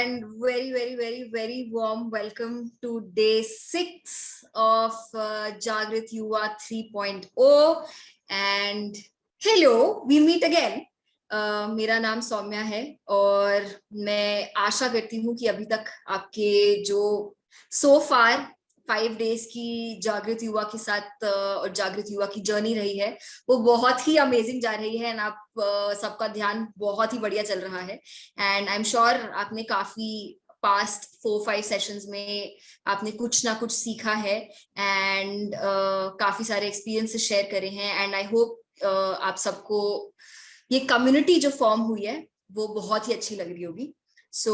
and very warm welcome to day 6 of Jagrit Yuva 3.0 and hello, we meet again. मेरा नाम सौम्या है और मैं आशा करती हूँ कि अभी तक आपके जो सो फार 5 डेज की जागृत युवा के साथ और जागृत युवा की जर्नी रही है वो बहुत ही अमेजिंग जा रही है एंड आप सबका ध्यान बहुत ही बढ़िया चल रहा है एंड आई एम श्योर आपने काफी पास्ट 4-5 सेशंस में आपने कुछ ना कुछ सीखा है एंड काफी सारे एक्सपीरियंसेस शेयर करे हैं एंड आई होप आप सबको ये कम्युनिटी जो फॉर्म हुई है वो बहुत ही अच्छी लग रही होगी. So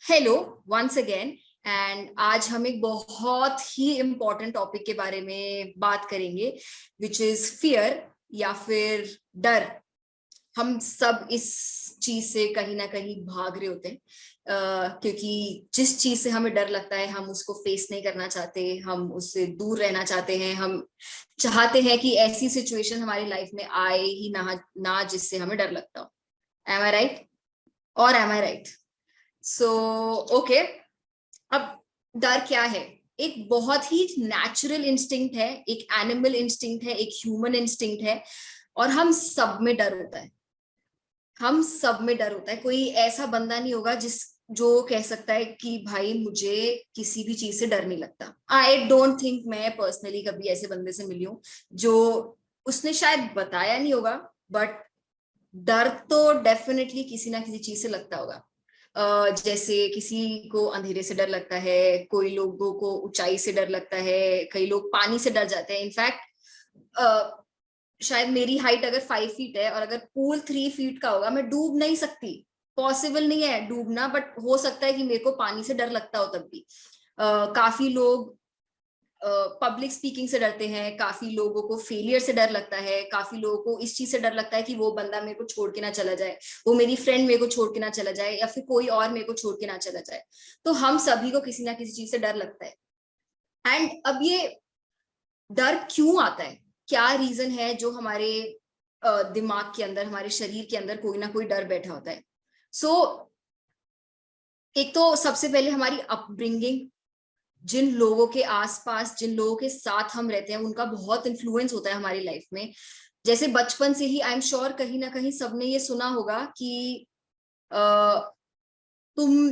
hello once again and आज हम एक बहुत ही इम्पोर्टेंट टॉपिक के बारे में बात करेंगे विच इज फियर या फिर डर. हम सब इस चीज से कहीं ना कहीं भाग रहे होते हैं क्योंकि जिस चीज से हमें डर लगता है हम उसको फेस नहीं करना चाहते, हम उससे दूर रहना चाहते हैं, हम चाहते हैं कि ऐसी सिचुएशन हमारी लाइफ में आए ही ना जिससे हमें डर लगता हो. एम आई राइट और एम आई राइट? सो ओके, अब डर क्या है? एक बहुत ही नेचुरल इंस्टिंक्ट है, एक एनिमल इंस्टिंक्ट है, एक ह्यूमन इंस्टिंक्ट है और हम सब में डर होता है. हम सब में डर होता है. कोई ऐसा बंदा नहीं होगा जो कह सकता है कि भाई मुझे किसी भी चीज से डर नहीं लगता. आई डोंट थिंक मैं पर्सनली कभी ऐसे बंदे से मिली हूँ जो उसने शायद बताया नहीं होगा बट डर तो डेफिनेटली किसी ना किसी चीज से लगता होगा. जैसे किसी को अंधेरे से डर लगता है, कोई लोगों को ऊंचाई से डर लगता है, कई लोग पानी से डर जाते हैं. इनफैक्ट शायद मेरी हाइट अगर 5 फीट है और अगर पूल 3 फीट का होगा मैं डूब नहीं सकती. पॉसिबल नहीं है डूबना, बट हो सकता है कि मेरे को पानी से डर लगता हो तब भी. काफी लोग पब्लिक स्पीकिंग से डरते हैं, काफी लोगों को फेलियर से डर लगता है, काफी लोगों को इस चीज से डर लगता है कि वो बंदा मेरे को छोड़ के ना चला जाए, वो मेरी फ्रेंड मेरे को छोड़ के ना चला जाए या फिर कोई और मेरे को छोड़ के ना चला जाए. तो हम सभी को किसी ना किसी चीज से डर लगता है. एंड अब ये डर क्यों आता है, क्या रीजन है जो हमारे दिमाग के अंदर, हमारे शरीर के अंदर कोई ना कोई डर बैठा होता है. सो एक तो सबसे पहले हमारी अपब्रिंगिंग, जिन लोगों के आसपास, जिन लोगों के साथ हम रहते हैं उनका बहुत इन्फ्लुएंस होता है हमारी लाइफ में. जैसे बचपन से ही आई एम श्योर कहीं ना कहीं सबने ये सुना होगा कि तुम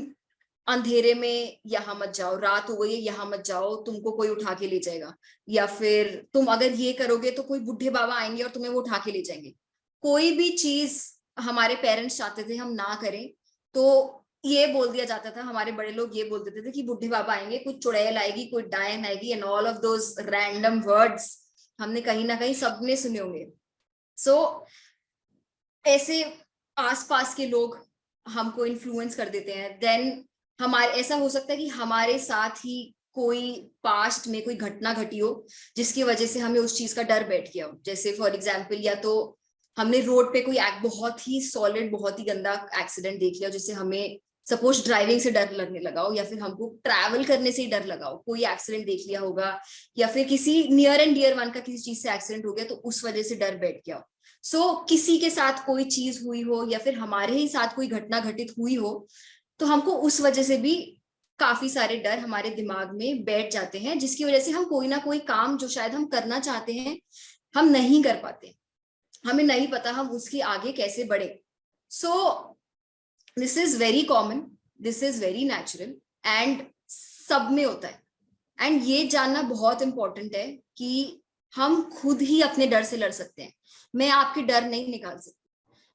अंधेरे में यहाँ मत जाओ, रात हो गई है यहाँ मत जाओ, तुमको कोई उठा के ले जाएगा, या फिर तुम अगर ये करोगे तो कोई बुढ़े बाबा आएंगे और तुम्हें वो उठा के ले जाएंगे. कोई भी चीज हमारे पेरेंट्स चाहते थे हम ना करें तो ये बोल दिया जाता था, हमारे बड़े लोग ये बोल देते थे कि बुढ़े बाबा आएंगे, कुछ चुड़ैल आएगी, कोई डायन आएगी and all of those random words हमने कहीं ना कहीं सबने सुने होंगे. सो ऐसे आसपास के लोग हमको इन्फ्लुएंस कर देते हैं. देन हमारे ऐसा हो सकता है कि हमारे साथ ही कोई पास्ट में कोई घटना घटी हो जिसकी वजह से हमें उस चीज का डर बैठ गया हो. जैसे फॉर एग्जाम्पल, या तो हमने रोड पे कोई बहुत ही सॉलिड, बहुत ही गंदा एक्सीडेंट देख लिया जिससे हमें सपोज ड्राइविंग से डर लगने लगा हो, या फिर हमको ट्रैवल करने से ही डर लगा हो, कोई एक्सीडेंट देख लिया होगा, या फिर किसी नियर एंड डियर वन का किसी चीज से एक्सीडेंट हो गया तो उस वजह से डर बैठ गया हो. सो किसी के साथ कोई चीज हुई हो या फिर हमारे ही साथ कोई घटना घटित हुई हो तो हमको उस वजह से भी काफी सारे डर हमारे दिमाग में बैठ जाते हैं, जिसकी वजह से हम कोई ना कोई काम जो शायद हम करना चाहते हैं हम नहीं कर पाते. हमें नहीं पता हम उसके आगे कैसे बढ़े. So this is very common, this is very natural and सब में होता है. एंड ये जानना बहुत इंपॉर्टेंट है कि हम खुद ही अपने डर से लड़ सकते हैं. मैं आपके डर नहीं निकाल सकती,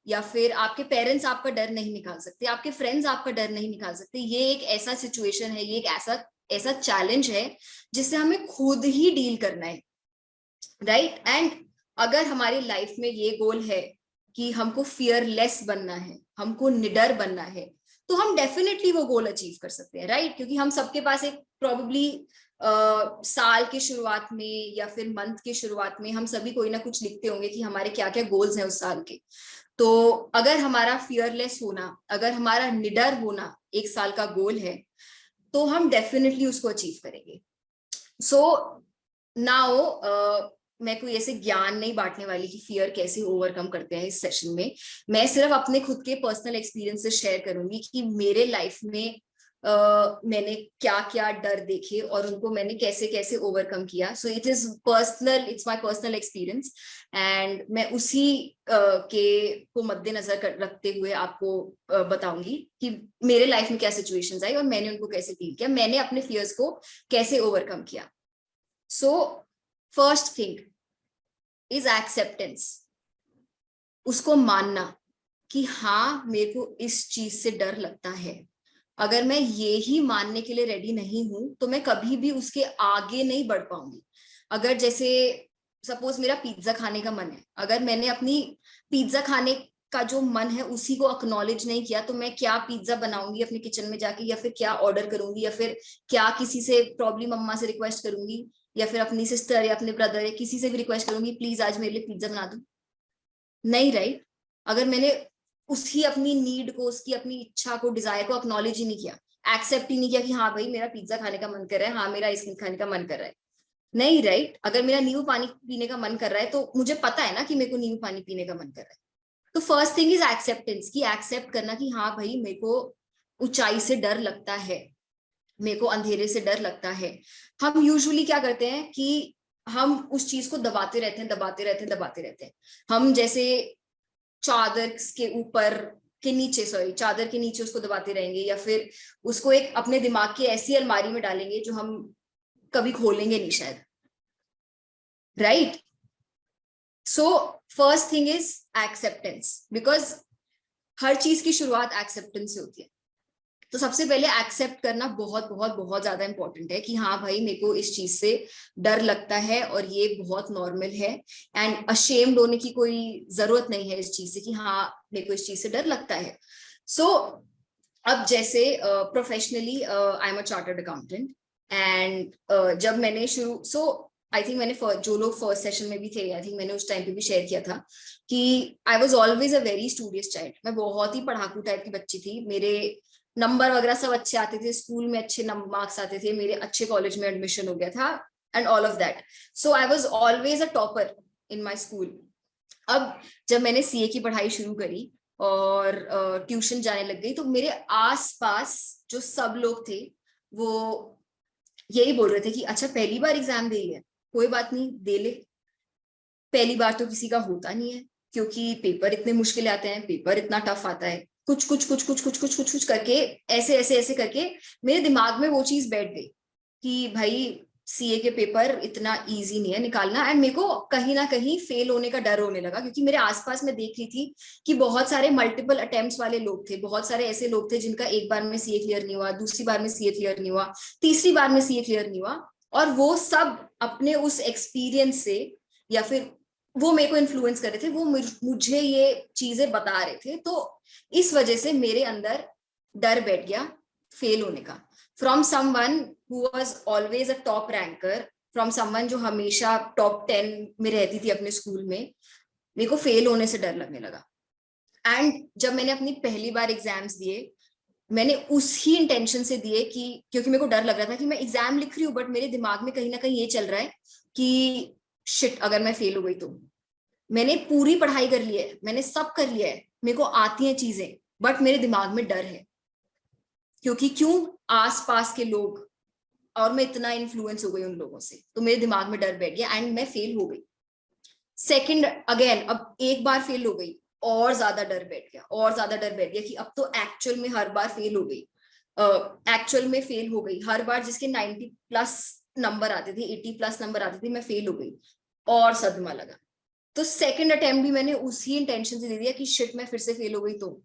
या फिर आपके पेरेंट्स आपका डर नहीं निकाल सकते, आपके फ्रेंड्स आपका डर नहीं निकाल सकते. ये एक ऐसा सिचुएशन है, ये एक ऐसा चैलेंज है जिससे हमें खुद ही डील करना है, राइट? एंड अगर हमारी लाइफ में ये गोल है कि हमको फियरलेस बनना है, हमको निडर बनना है, तो हम डेफिनेटली वो गोल अचीव कर सकते हैं, राइट? क्योंकि हम सबके पास एक प्रॉब्ली साल के शुरुआत में या फिर मंथ के शुरुआत में हम सभी कोई ना कुछ लिखते होंगे कि हमारे क्या क्या गोल्स हैं उस साल के. तो अगर हमारा फियरलेस होना, अगर हमारा निडर होना 1 साल का गोल है तो हम डेफिनेटली उसको अचीव करेंगे. सो नाउ मैं कोई ऐसे ज्ञान नहीं बांटने वाली कि फियर कैसे ओवरकम करते हैं इस सेशन में। मैं सिर्फ अपने खुद के पर्सनल एक्सपीरियंस से शेयर करूंगी कि मेरे लाइफ में मैंने क्या क्या डर देखे और उनको मैंने कैसे कैसे ओवरकम किया। So it is personal, it's my personal experience and मैं उसी के को मद्देनजर रखते हुए आपको बताऊंगी कि मेरे लाइफ में क्या सिचुएशंस आई और मैंने उनको कैसे डील किया, मैंने अपने फियर्स को कैसे ओवरकम किया। सो फर्स्ट थिंग इज एक्सेप्टेंस। उसको मानना कि हाँ मेरे को इस चीज से डर लगता है। अगर मैं ये ही मानने के लिए रेडी नहीं हूं तो मैं कभी भी उसके आगे नहीं बढ़ पाऊंगी। अगर जैसे सपोज मेरा पिज्जा खाने का मन है, अगर मैंने अपनी पिज्जा खाने का जो मन है उसी को अक्नॉलेज नहीं किया तो मैं क्या पिज्जा बनाऊंगी अपने किचन में जाके, या फिर क्या ऑर्डर करूंगी, या फिर क्या किसी से प्रॉब्लम मम्मा से रिक्वेस्ट करूंगी, या फिर अपनी सिस्टर या अपने ब्रदर या किसी से भी रिक्वेस्ट करूंगी प्लीज आज मेरे लिए पिज्जा बना दो। नहीं, राइट? अगर मैंने उसकी अपनी नीड को, उसकी अपनी इच्छा को, डिजायर को अक्नॉलेज ही नहीं किया, एक्सेप्ट ही नहीं किया कि हाँ भाई मेरा पिज्जा खाने का मन कर रहा है, हाँ मेरा आइसक्रीम खाने का मन कर रहा है। नहीं, राइट? अगर मेरा नींबू पानी पीने का मन कर रहा है तो मुझे पता है ना कि मेरे को नींबू पानी पीने का मन कर रहा है। तो फर्स्ट थिंग इज एक्सेप्टेंस, की एक्सेप्ट करना कि हाँ भाई मेरे को ऊंचाई से डर लगता है, मेरे को अंधेरे से डर लगता है। हम यूजुअली क्या करते हैं कि हम उस चीज को दबाते रहते हैं, दबाते रहते हैं, दबाते रहते हैं। हम जैसे चादर के ऊपर के नीचे, सॉरी चादर के नीचे उसको दबाते रहेंगे, या फिर उसको एक अपने दिमाग की ऐसी अलमारी में डालेंगे जो हम कभी खोलेंगे नहीं शायद, right? So first thing is acceptance, because हर चीज की शुरुआत एक्सेप्टेंस से होती है। तो सबसे पहले एक्सेप्ट करना बहुत बहुत बहुत ज्यादा इंपॉर्टेंट है कि हाँ भाई मेरे को इस चीज से डर लगता है और ये बहुत नॉर्मल है, एंड अशेम्ड होने की कोई जरूरत नहीं है इस चीज से कि हाँ मेरे को इस चीज से डर लगता है। सो अब जैसे professionally I am a chartered accountant and जब मैंने शुरू आई थिंक मैंने जो लोग फर्स्ट सेशन में भी थे, आई थिंक मैंने उस टाइम पे भी शेयर किया था कि I was always a very studious child. मैं बहुत ही पढ़ाकू टाइप की बच्ची थी, मेरे नंबर वगैरह सब अच्छे आते थे, स्कूल में अच्छे मार्क्स आते थे, मेरे अच्छे कॉलेज में एडमिशन हो गया था and all of that. So I was always a topper in my school. अब जब मैंने सीए की पढ़ाई शुरू करी और ट्यूशन जाने लग गई तो मेरे आसपास जो सब लोग थे वो यही बोल रहे थे कि अच्छा पहली बार एग्जाम दे रही है, कोई बात नहीं दे ले, पहली बार तो किसी का होता नहीं है क्योंकि पेपर इतने मुश्किल आते हैं, पेपर इतना टफ आता है, कुछ कुछ कुछ कुछ कुछ कुछ कुछ कुछ करके ऐसे ऐसे ऐसे करके मेरे दिमाग में वो चीज बैठ गई कि भाई सीए के पेपर इतना इजी नहीं है निकालना। एंड मेरे को कहीं ना कहीं फेल होने का डर होने लगा क्योंकि मेरे आसपास मैं देख रही थी कि बहुत सारे मल्टीपल अटेम्प्ट्स वाले लोग थे, बहुत सारे ऐसे लोग थे जिनका एक बार में सीए क्लियर नहीं हुआ, दूसरी बार में सीए क्लियर नहीं हुआ, तीसरी बार में सीए क्लियर नहीं हुआ, और वो सब अपने उस एक्सपीरियंस से या फिर वो मेरे को इन्फ्लुएंस कर रहे थे, वो मुझे ये चीजें बता रहे थे। तो इस वजह से मेरे अंदर डर बैठ गया फेल होने का, from someone who was always a top ranker, from someone जो हमेशा टॉप 10 में रहती थी अपने स्कूल में। मेरे को फेल होने से डर लगने लगा। एंड जब मैंने अपनी पहली बार एग्जाम्स दिए, मैंने उसी इंटेंशन से दिए कि क्योंकि मेरे को डर लग रहा था कि मैं एग्जाम लिख रही हूँ बट मेरे दिमाग में कहीं ना कहीं ये चल रहा है कि शिट अगर मैं फेल हो गई तो। मैंने पूरी पढ़ाई कर ली है, मैंने सब कर लिया है, मेरे को आती हैं चीजें, बट मेरे दिमाग में डर है क्योंकि क्यों आसपास के लोग, और मैं इतना इन्फ्लुएंस हो गई उन लोगों से, तो मेरे दिमाग में डर बैठ गया एंड मैं फेल हो गई। सेकंड अगेन, अब एक बार फेल हो गई और ज्यादा डर बैठ गया, और ज्यादा डर बैठ गया कि अब तो एक्चुअल में हर बार फेल हो गई, एक्चुअल में फेल हो गई हर बार। जिसके 90 प्लस नंबर आते थे, 80 प्लस नंबर आते थे, मैं फेल हो गई और सदमा लगा। तो सेकंड अटेम्प्ट भी मैंने उसी इंटेंशन से दे दिया कि शिट मैं फिर से फेल हो गई तो,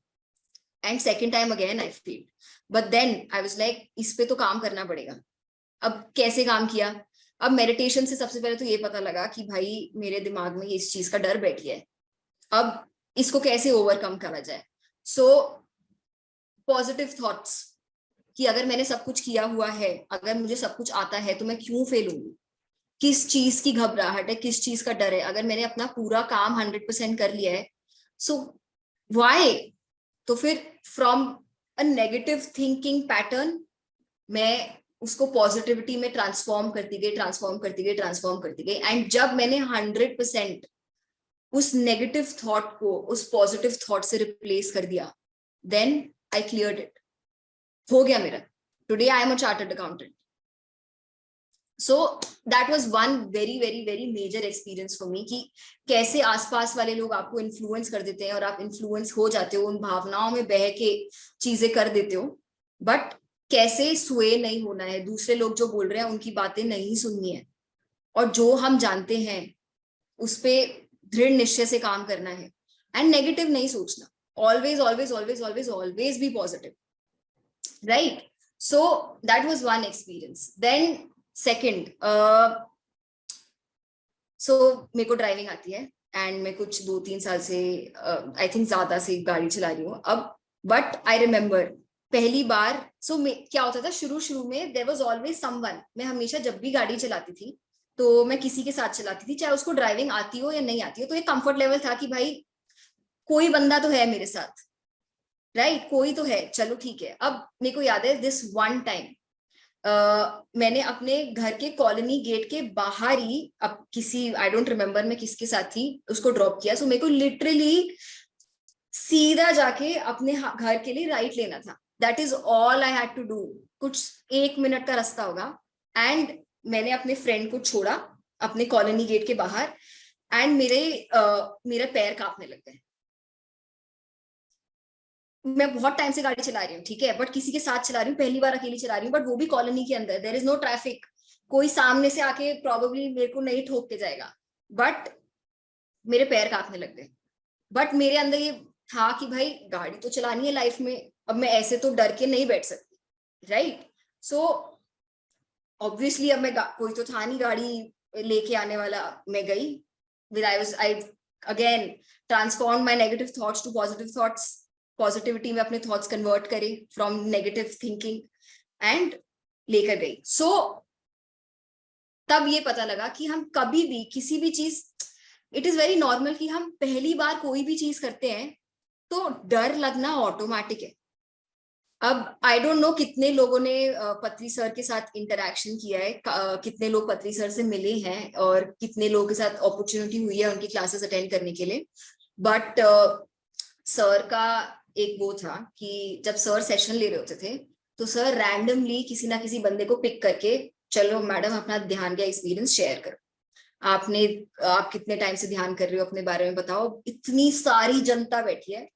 and second time again I failed, but then I was like इस पे तो काम करना पड़ेगा। अब कैसे काम किया? अब मेडिटेशन से सबसे पहले तो ये पता लगा कि भाई मेरे दिमाग में इस चीज का डर बैठ गया है, अब इसको कैसे ओवरकम करा जाए। सो पॉजिटिव थॉट्स कि अगर मैंने सब कुछ किया हुआ है, अगर मुझे सब कुछ आता है तो मैं क्यों फेल होंगी, किस चीज की घबराहट है, किस चीज का डर है, अगर मैंने अपना पूरा काम 100% कर लिया है सो व्हाई। तो फिर from a negative thinking pattern मैं उसको पॉजिटिविटी में ट्रांसफॉर्म करती गई एंड जब मैंने 100% उस नेगेटिव थॉट को उस पॉजिटिव थॉट से रिप्लेस कर दिया, देन आई क्लियर्ड इट, हो गया मेरा। Today I am a chartered accountant. So that was one very very very major experience for me कि कैसे आसपास वाले लोग आपको इन्फ्लुएंस कर देते हैं और आप इन्फ्लुएंस हो जाते हो, उन भावनाओं में बह के चीजें कर देते हो, बट कैसे स्वे नहीं होना है, दूसरे लोग जो बोल रहे हैं उनकी बातें नहीं सुननी है, और जो हम जानते हैं उस पे दृढ़ निश्चय से काम करना है, एंड नेगेटिव नहीं सोचना, always always always always always be positive, right? So that was one experience. Then second, so मेरे को ड्राइविंग आती है एंड मैं कुछ 2-3 साल से आई थिंक ज्यादा से गाड़ी चला रही हूँ अब, बट आई रिमेम्बर पहली बार, क्या होता था शुरू में, देयर वाज ऑलवेज समवन, मैं हमेशा जब भी गाड़ी चलाती थी तो मैं किसी के साथ चलाती थी, चाहे उसको ड्राइविंग आती हो या नहीं आती हो, तो एक कंफर्ट लेवल था कि भाई कोई बंदा तो है मेरे साथ, राइट? कोई तो है, चलो ठीक है। अब मेरे को याद है दिस वन टाइम मैंने अपने घर के कॉलोनी गेट के बाहर ही, अब किसी आई डोंट रिमेम्बर मैं किसके साथ थी, उसको ड्रॉप किया। सो मेरे को लिटरली सीधा जाके अपने घर के लिए राइट लेना था, that is all I had to do, कुछ 1 मिनट का रास्ता होगा, एंड मैंने अपने फ्रेंड को छोड़ा अपने कॉलोनी गेट के बाहर, एंड मेरे पैर कांपने लग गए। मैं बहुत टाइम से गाड़ी चला रही हूँ, ठीक है, बट किसी के साथ चला रही हूँ, पहली बार अकेली चला रही हूँ, बट वो भी कॉलोनी के अंदर, देयर इज नो ट्रैफिक, कोई सामने से आके प्रोबेबली मेरे को नहीं ठोक के जाएगा, बट मेरे पैर कांपने लग गए। बट मेरे अंदर ये था कि भाई गाड़ी तो चलानी है लाइफ में, अब मैं ऐसे तो डर के नहीं बैठ सकती, राइट? सो ऑब्वियसली अब मैं कोई तो था नहीं गाड़ी लेके आने वाला, मैं गई with I again transform my negative thoughts to positive thoughts, positivity में अपने थॉट्स कन्वर्ट करे फ्रॉम नेगेटिव थिंकिंग, एंड लेकर गई। सो तब ये पता लगा कि हम कभी भी किसी भी चीज, इट इज वेरी नॉर्मल कि हम पहली बार कोई भी चीज करते हैं तो डर लगना ऑटोमेटिक है। अब आई डोंट नो कितने लोगों ने पत्री सर के साथ इंटरेक्शन किया है, कितने लोग पत्री सर से मिले हैं और कितने लोगों के साथ अपॉर्चुनिटी हुई है उनकी क्लासेस अटेंड करने के लिए, बट सर का एक वो था कि जब सर सेशन ले रहे होते थे तो सर रैंडमली किसी ना किसी बंदे को पिक करके, चलो मैडम अपना ध्यान का एक्सपीरियंस शेयर करो, आप कितने टाइम से ध्यान कर रहे हो, अपने बारे में बताओ। इतनी सारी जनता बैठी है,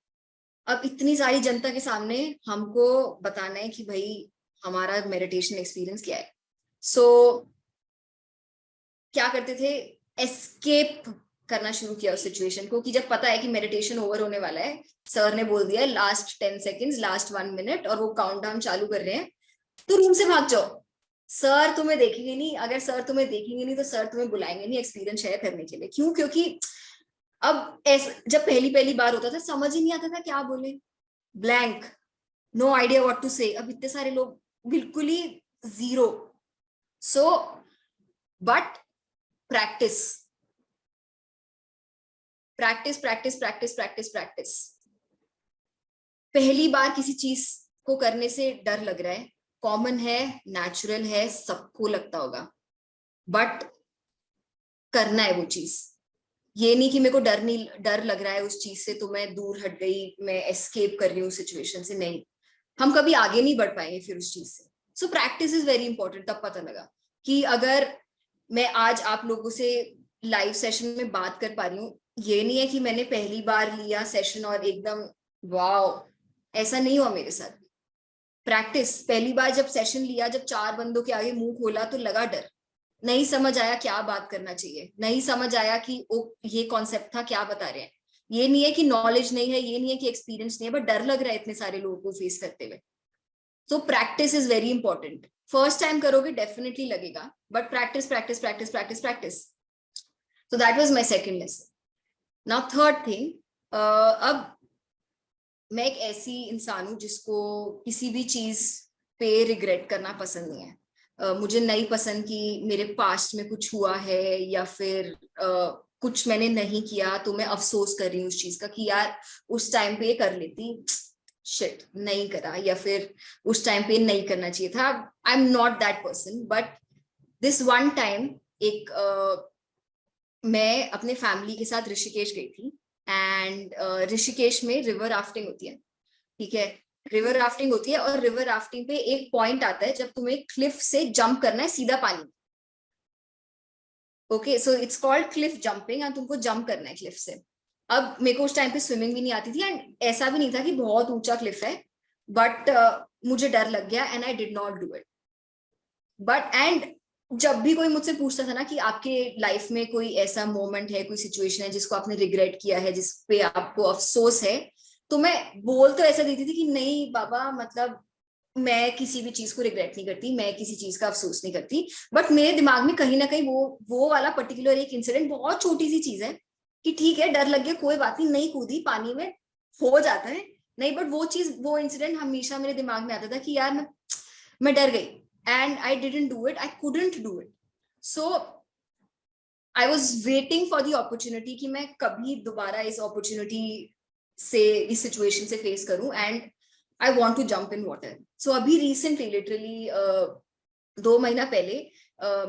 अब इतनी सारी जनता के सामने हमको बताना है कि भाई हमारा मेडिटेशन एक्सपीरियंस क्या है। सो क्या करते थे, एस्केप करना शुरू किया उस सिचुएशन को, कि जब पता है कि मेडिटेशन ओवर होने वाला है, सर ने बोल दिया लास्ट 10 सेकेंड्स, लास्ट 1 मिनट, और वो काउंटडाउन चालू कर रहे हैं, तो रूम से भाग जाओ, सर तुम्हें देखेंगे नहीं, अगर सर तुम्हें देखेंगे नहीं तो सर तुम्हें बुलाएंगे नहीं एक्सपीरियंस शेयर करने के लिए। क्यों? क्योंकि अब जब पहली पहली बार होता था समझ ही नहीं आता था क्या बोले, blank, no idea what to say. अब इतने सारे लोग, बिल्कुल ही जीरो। So but practice practice practice practice practice practice. पहली बार किसी चीज को करने से डर लग रहा है, कॉमन है, नेचुरल है, सबको लगता होगा, बट करना है वो चीज। ये नहीं कि मेरे को डर लग रहा है उस चीज से तो मैं दूर हट गई, मैं एस्केप कर रही हूँ सिचुएशन से, नहीं, हम कभी आगे नहीं बढ़ पाएंगे फिर उस चीज से। So practice is very important. तब पता लगा कि अगर मैं आज आप लोगों से लाइव सेशन में बात कर पा रही हूँ, ये नहीं है कि मैंने पहली बार लिया सेशन और एकदम वाओ, ऐसा नहीं हुआ मेरे साथ। प्रैक्टिस, पहली बार जब सेशन लिया, जब 4 बंदों के आगे मुंह खोला तो लगा डर, नहीं समझ आया क्या बात करना चाहिए, नहीं समझ आया कि ये कॉन्सेप्ट था क्या बता रहे हैं। ये नहीं है कि नॉलेज नहीं है, ये नहीं है कि एक्सपीरियंस नहीं है, बट डर लग रहा है इतने सारे लोगों को फेस करते हुए। तो practice is very important. First time करोगे डेफिनेटली लगेगा, but practice practice practice practice practice. So that was my second lesson. Now third thing, अब मैं एक ऐसी इंसान हूँ जिसको किसी भी चीज पे रिग्रेट करना पसंद नहीं है। मुझे नहीं पसंद कि मेरे पास्ट में कुछ हुआ है या फिर कुछ मैंने नहीं किया तो मैं अफसोस कर रही हूँ उस चीज का कि यार उस टाइम पे ये कर लेती, शिट नहीं करा, या फिर उस टाइम पे नहीं करना चाहिए था. आई am not that person. But this one time एक मैं अपने फैमिली के साथ ऋषिकेश गई थी. एंड ऋषिकेश में रिवर राफ्टिंग होती है. ठीक है, रिवर राफ्टिंग होती है. और रिवर राफ्टिंग पे एक पॉइंट आता है जब तुम्हें क्लिफ से जंप करना है सीधा पानी में. Okay, so it's called Cliff jumping, and तुमको जंप करना है क्लिफ से. अब मेरे को उस टाइम पे स्विमिंग भी नहीं आती थी, एंड ऐसा भी नहीं था कि बहुत ऊंचा क्लिफ है. बट मुझे डर लग गया and I did not do it. But and जब भी कोई मुझसे पूछता था ना कि आपके लाइफ में कोई ऐसा मोमेंट है, कोई सिचुएशन है जिसको आपने रिग्रेट किया है, जिस पे आपको अफसोस है, तो मैं बोल तो ऐसा देती थी कि नहीं बाबा, मतलब मैं किसी भी चीज को रिग्रेट नहीं करती, मैं किसी चीज का अफसोस नहीं करती. बट मेरे दिमाग में कहीं ना कहीं वो वाला पर्टिकुलर एक इंसिडेंट, बहुत छोटी सी चीज है कि ठीक है डर लग गया, कोई बात नहीं, नहीं कूदी पानी में, हो जाता है. नहीं, बट वो चीज, वो इंसिडेंट हमेशा मेरे दिमाग में आता था कि यार मैं डर गई and I didn't do it, I couldn't do it. So I was waiting for the opportunity कि मैं कभी दोबारा इस opportunity से, इस situation से face करूं, and I want to jump in water. So अभी recently literally 2 महीना पहले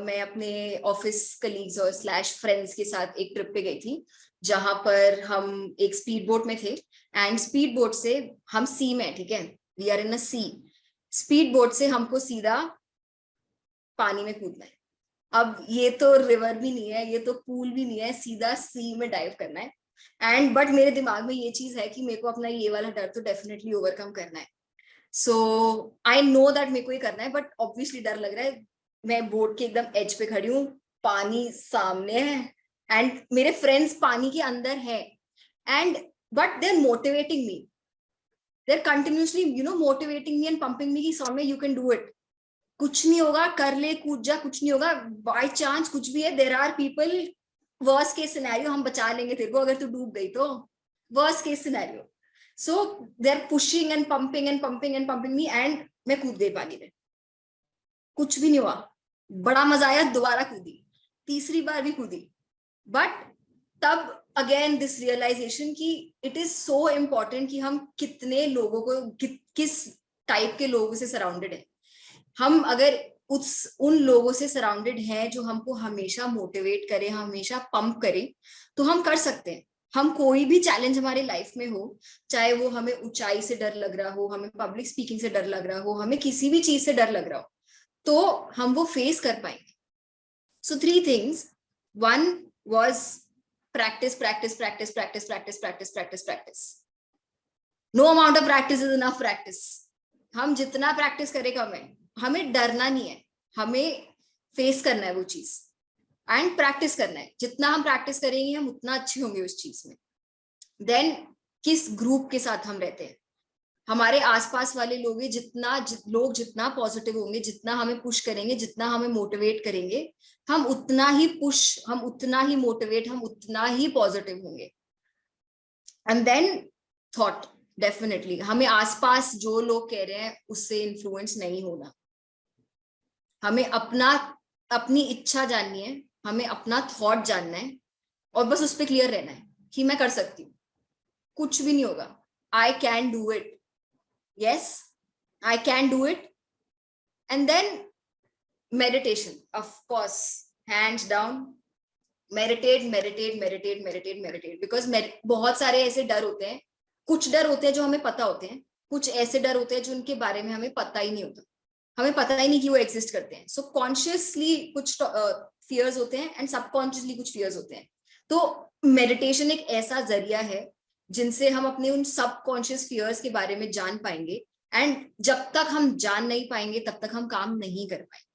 मैं अपने ऑफिस कलीग्स और स्लैश फ्रेंड्स के साथ एक ट्रिप पे गई थी, जहां पर हम एक स्पीड बोट में थे. एंड स्पीड बोट से हम सी में, ठीक है, we are in a sea. Speed boat से हमको सीधा पानी में कूदना है. अब ये तो रिवर भी नहीं है, ये तो पूल भी नहीं है, सीधा सी में डाइव करना है. एंड बट मेरे दिमाग में ये चीज है कि मेरे को अपना ये वाला डर तो डेफिनेटली ओवरकम करना है. सो आई नो दैट मेरे को ये करना है, बट ऑब्वियसली डर लग रहा है. मैं बोट के एकदम एज पे खड़ी हूँ, पानी सामने है, एंड मेरे फ्रेंड्स पानी के अंदर है. And but they are motivating me, they are continuously motivating me and pumping me कि Saumya you can do it, कुछ नहीं होगा, कर ले, कूद जा, कुछ नहीं होगा, बाय चांस कुछ भी है, there are people, worst case scenario हम बचा लेंगे तेरे को अगर तू डूब गई तो, worst case scenario. So they are pushing and pumping and pumping and pumping me, and मैं कूद गई पानी में, कुछ भी नहीं हुआ. बड़ा मजा आया, दोबारा कूदी, तीसरी बार भी कूदी. बट तब अगेन दिस रियलाइजेशन कि इट इज सो इम्पोर्टेंट कि हम कितने लोगों को, किस टाइप के लोगों से सराउंडेड है. हम अगर उन लोगों से सराउंडेड हैं जो हमको हमेशा मोटिवेट करे, हमेशा पंप करे, तो हम कर सकते हैं. हम कोई भी चैलेंज हमारे लाइफ में हो, चाहे वो हमें ऊंचाई से डर लग रहा हो, हमें पब्लिक स्पीकिंग से डर लग रहा हो, हमें किसी भी चीज से डर लग रहा हो, तो हम वो फेस कर पाएंगे. सो 3 things. 1 was practice, practice, practice, practice, practice, practice, practice, practice. No amount of practice is enough practice. हम जितना प्रैक्टिस करें कम है. हमें डरना नहीं है, हमें फेस करना है वो चीज, एंड प्रैक्टिस करना है. जितना हम प्रैक्टिस करेंगे हम उतना अच्छे होंगे उस चीज में. देन किस ग्रुप के साथ हम रहते हैं, हमारे आसपास वाले लोग जितना पॉजिटिव होंगे, जितना हमें पुश करेंगे, जितना हमें मोटिवेट करेंगे, हम उतना ही पुश, हम उतना ही मोटिवेट, हम उतना ही पॉजिटिव होंगे. एंड देन थॉट, डेफिनेटली हमें आसपास जो लोग कह रहे हैं उससे इन्फ्लुएंस नहीं होना. हमें अपनी इच्छा जाननी है, हमें अपना थॉट जानना है, और बस उस पर क्लियर रहना है कि मैं कर सकती हूँ, कुछ भी नहीं होगा, I can do it, yes I can do it. And then meditation, of course, hands down, meditate meditate meditate meditate meditate. Because बहुत सारे ऐसे डर होते हैं, कुछ डर होते हैं जो हमें पता होते हैं, कुछ ऐसे डर होते हैं जो उनके बारे में हमें पता ही नहीं होता, हमें पता ही नहीं कि वो एग्जिस्ट करते हैं. सो कॉन्शियसली कुछ फियर्स होते हैं एंड सबकॉन्शियसली कुछ फियर्स होते हैं. तो मेडिटेशन एक ऐसा जरिया है जिनसे हम अपने उन सबकॉन्शियस फियर्स के बारे में जान पाएंगे, एंड जब तक हम जान नहीं पाएंगे तब तक हम काम नहीं कर पाएंगे.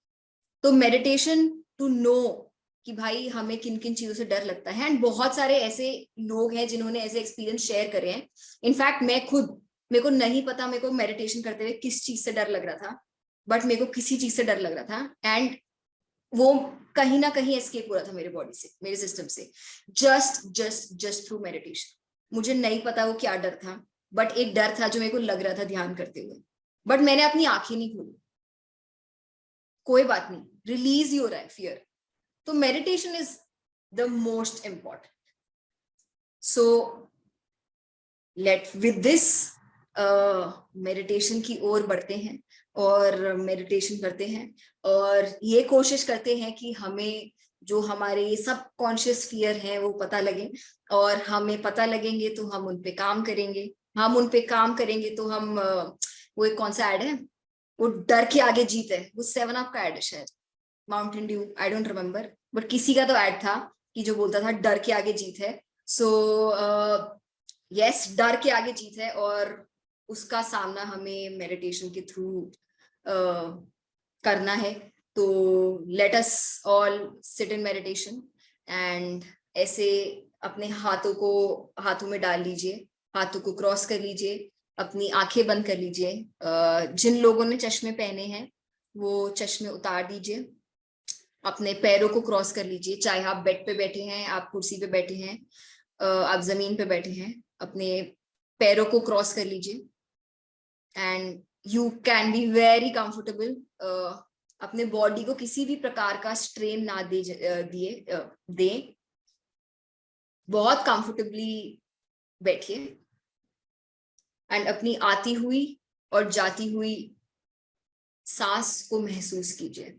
तो मेडिटेशन टू नो कि भाई हमें किन किन चीजों से डर लगता है. एंड बहुत सारे ऐसे लोग हैं जिन्होंने ऐसे एक्सपीरियंस शेयर करे हैं. इनफैक्ट मेरे को नहीं पता मेरे को मेडिटेशन करते हुए किस चीज से डर लग रहा था, बट मेरे को किसी चीज से डर लग रहा था, एंड वो कहीं ना कहीं एस्केप हो रहा था मेरे बॉडी से, मेरे सिस्टम से, जस्ट थ्रू मेडिटेशन. मुझे नहीं पता वो क्या डर था, बट एक डर था जो मेरे को लग रहा था ध्यान करते हुए, बट मैंने अपनी आंखें नहीं खोली. कोई बात नहीं, रिलीज ही हो रहा है फियर. तो meditation is the most important. So with this meditation की ओर बढ़ते हैं और मेडिटेशन करते हैं और ये कोशिश करते हैं कि हमें जो हमारे सब कॉन्शियस फियर है वो पता लगे, और हमें पता लगेंगे तो हम उन पे काम करेंगे, हम उन पे काम करेंगे तो हम वो एक कौन सा ऐड है, वो डर के आगे जीत है, वो 7 अप का ऐड है शायद, Mountain Dew, I don't remember, but किसी का तो ऐड था कि जो बोलता था डर के आगे जीत है। सो यस, डर के आगे जीत है और उसका सामना हमें मेडिटेशन के थ्रू करना है। तो late us all sit in meditation and ऐसे अपने हाथों में डाल लीजिए, हाथों को क्रॉस कर लीजिए, अपनी आंखें बंद कर लीजिए। जिन लोगों ने चश्मे पहने हैं वो चश्मे उतार दीजिए, अपने पैरों को क्रॉस कर लीजिए, चाहे आप बेड पे बैठे हैं, आप कुर्सी पे बैठे हैं, आप जमीन पे बैठे हैं, अपने पैरों को क्रॉस कर लीजिए and you can be very comfortable. अपने बॉडी को किसी भी प्रकार का स्ट्रेन ना दे, बहुत कंफर्टेबली बैठिए एंड अपनी आती हुई और जाती हुई सांस को महसूस कीजिए।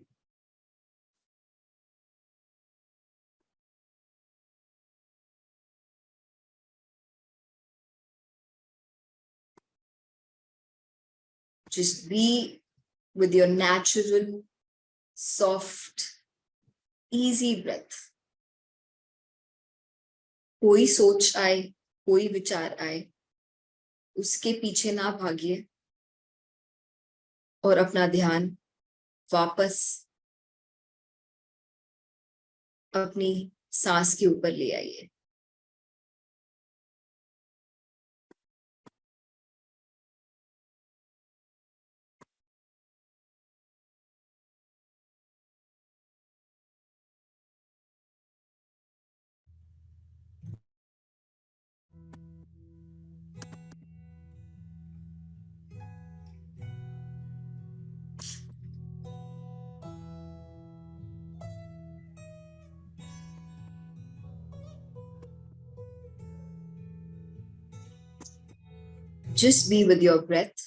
Just be with your natural, soft, easy breath. कोई सोच आए, कोई विचार आए, उसके पीछे ना भागिए और अपना ध्यान वापस अपनी सांस के ऊपर ले आइए। Just be with your breath.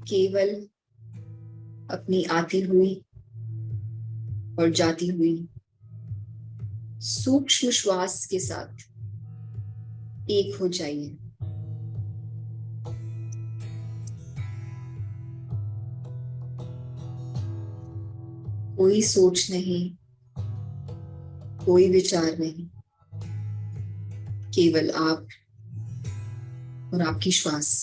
केवल अपनी आती हुई और जाती हुई सूक्ष्म श्वास के साथ एक हो जाइए। कोई सोच नहीं, कोई विचार नहीं, केवल आप और आपकी श्वास।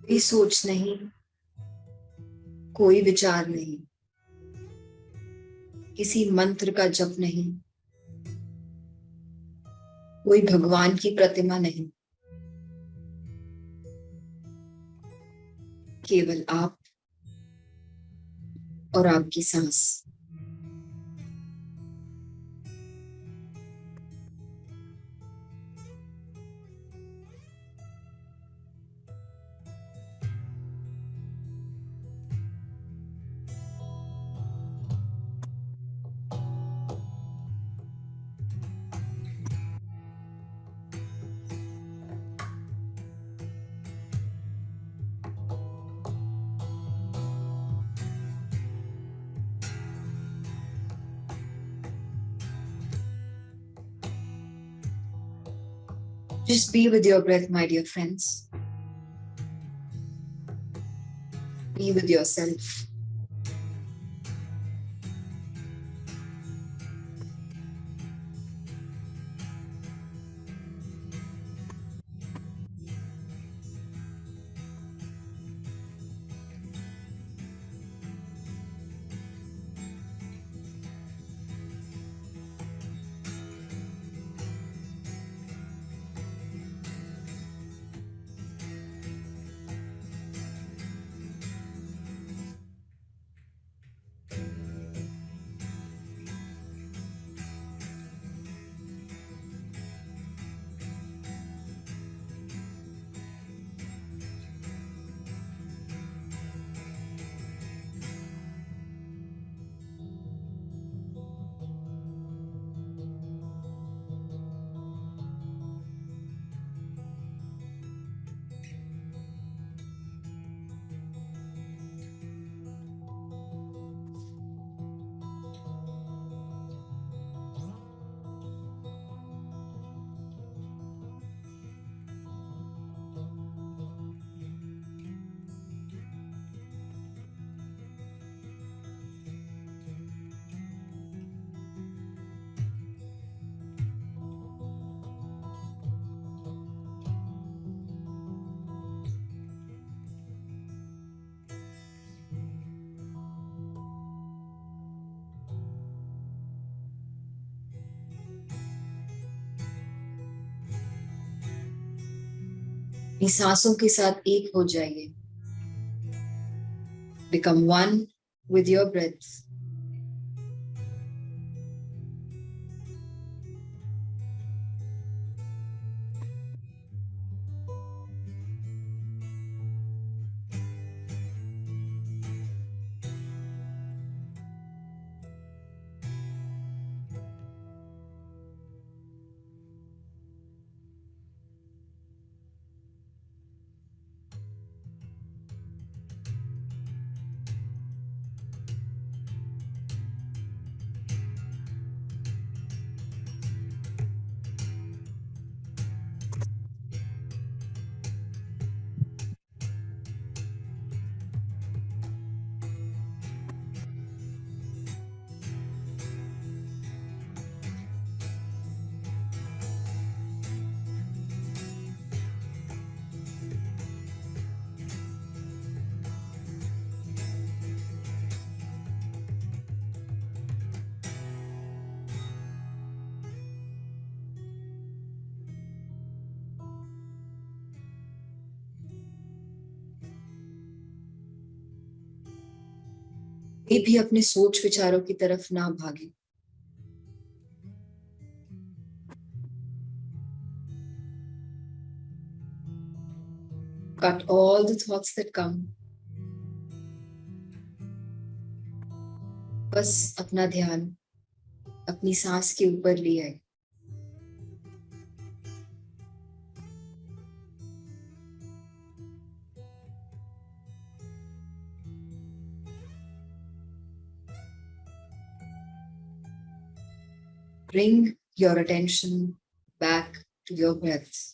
कोई सोच नहीं, कोई विचार नहीं, किसी मंत्र का जप नहीं, कोई भगवान की प्रतिमा नहीं, केवल आप और आपकी सांस। Just be with your breath, my dear friends. Be with yourself. अपनी सांसों के साथ एक हो जाइए. Become one with your breath. ये भी अपने सोच विचारों की तरफ ना भागे. Cut all the thoughts that come. बस अपना ध्यान अपनी सांस के ऊपर ले आए. Bring your attention back to your breath.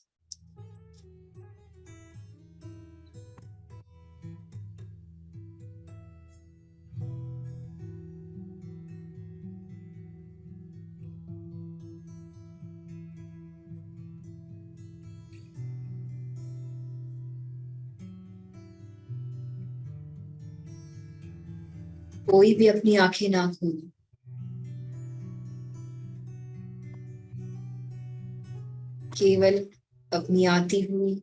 कोई भी अपनी आंखें ना खोले। केवल अपनी आती हुई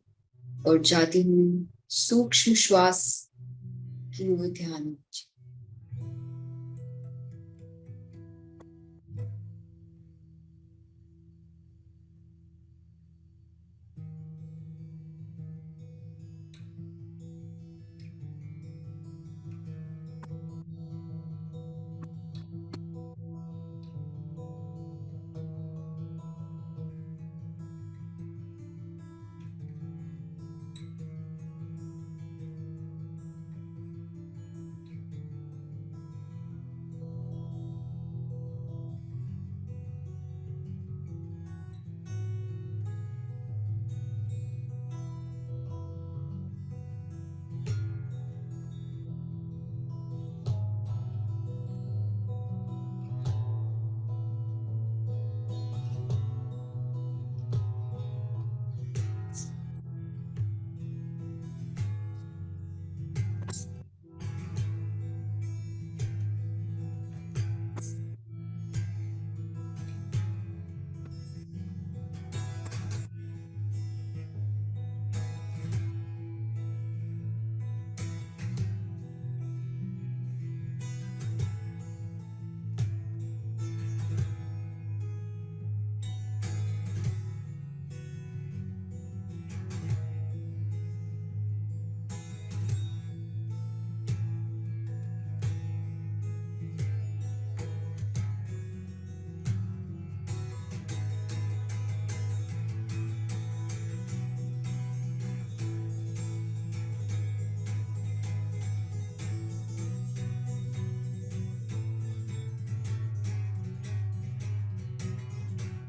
और जाती हुई सूक्ष्म श्वास की ओर ध्यान दीजिए।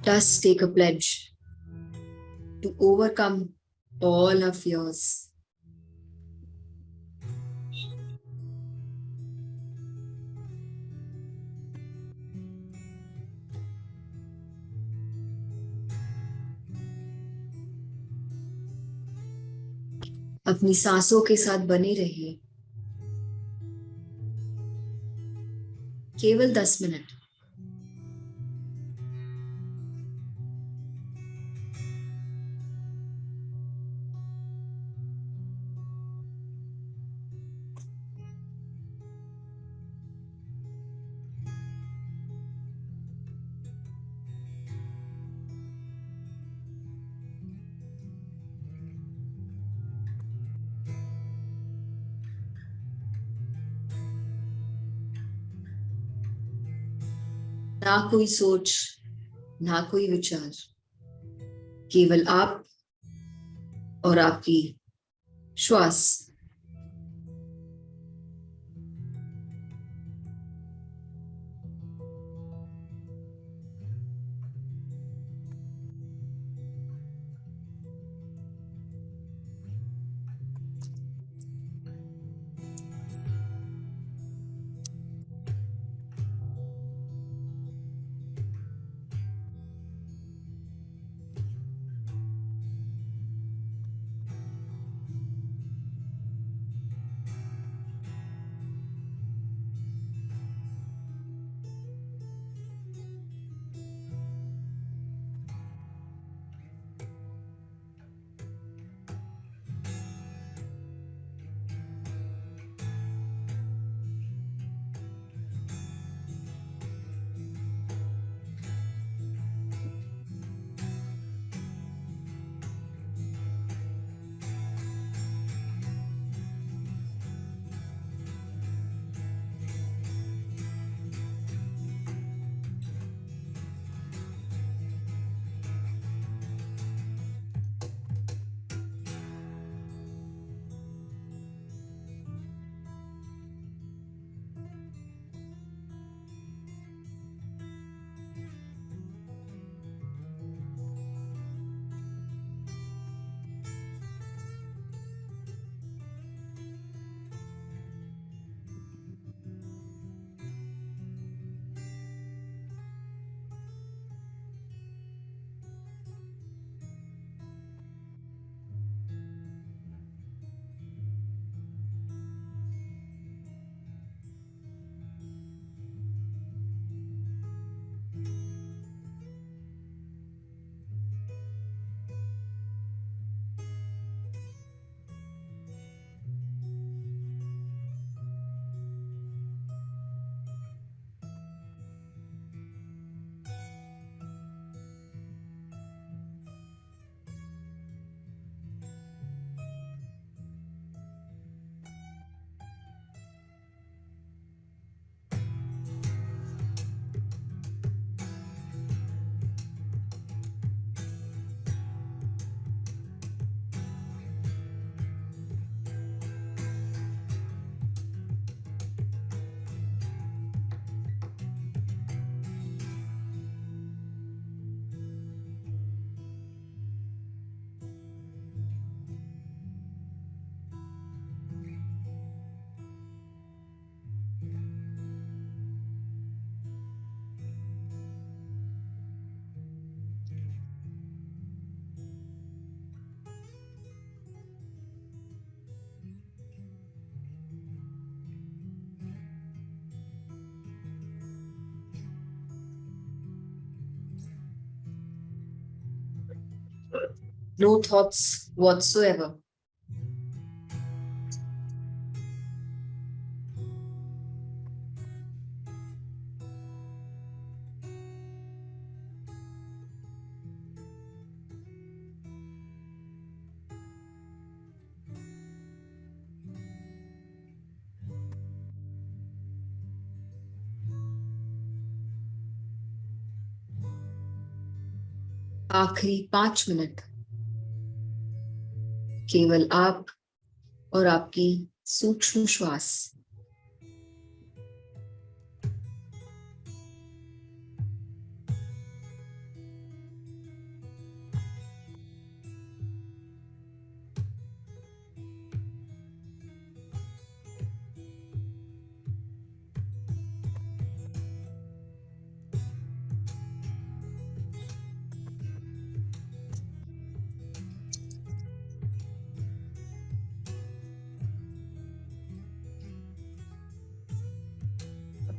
Just take a pledge to overcome all our fears. अपनी सांसों के साथ बने रहिए केवल 10 मिनट। ना कोई सोच, ना कोई विचार, केवल आप और आपकी श्वास। No thoughts whatsoever. आखिरी 5 मिनट केवल आप और आपकी सूक्ष्म श्वास।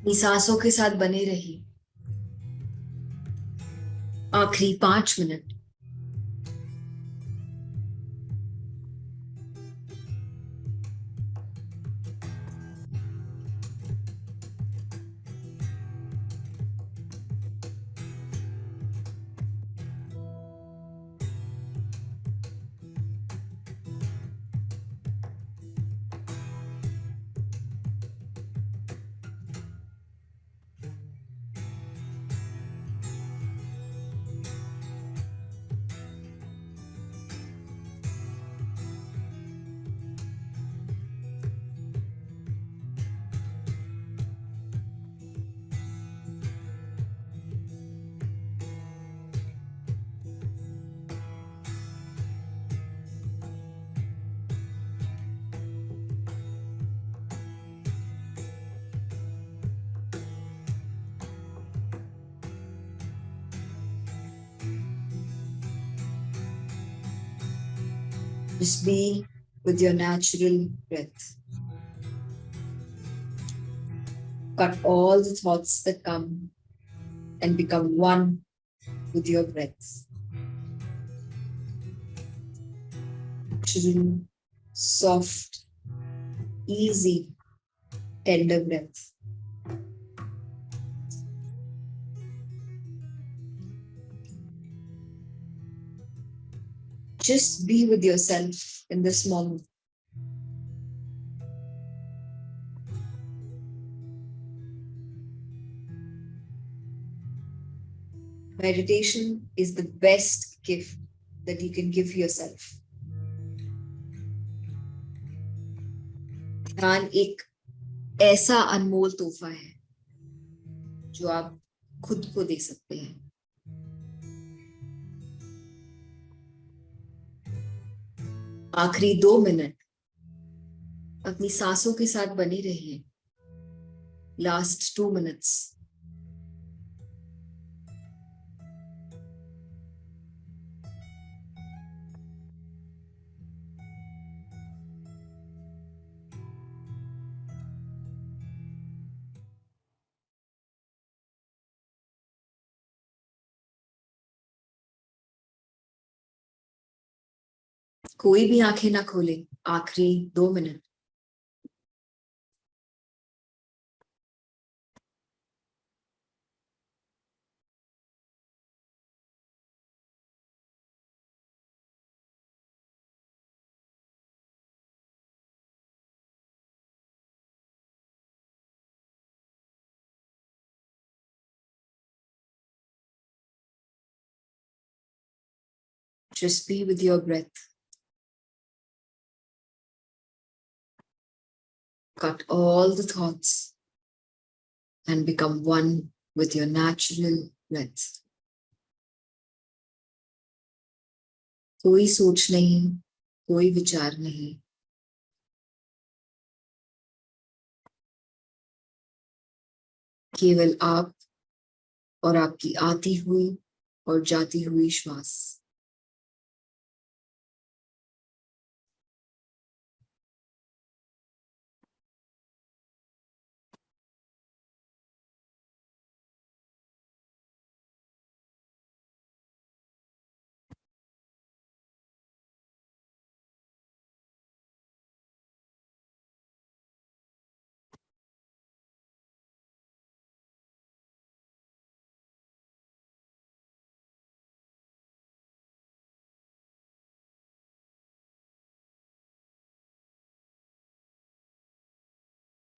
अपनी सांसों के साथ बने रहिए। आखिरी 5 minute. Just be with your natural breath. Cut all the thoughts that come and become one with your breath. Natural, soft, easy, tender breath. Just be with yourself in this moment. Meditation is the best gift that you can give yourself. ध्यान एक ऐसा अनमोल तोहफा है जो आप खुद को दे सकते हैं। आखिरी 2 मिनट अपनी सांसों के साथ बने रहिए। Last 2 minutes. कोई भी आंखें ना खोले। आखिरी 2 minute. Just be with your breath. Cut all the thoughts and become one with your natural breath. कोई सोच नहीं, कोई विचार नहीं। केवल आप और आपकी आती हुई और जाती हुई श्वास।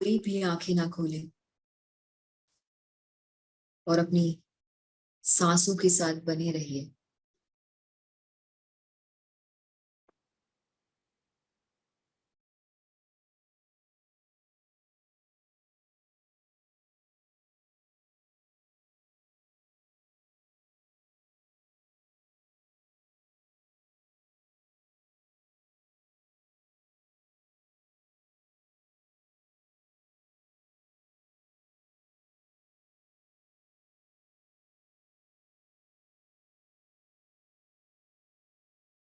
कोई भी आंखें ना खोले और अपनी सांसों के साथ बने रहिए।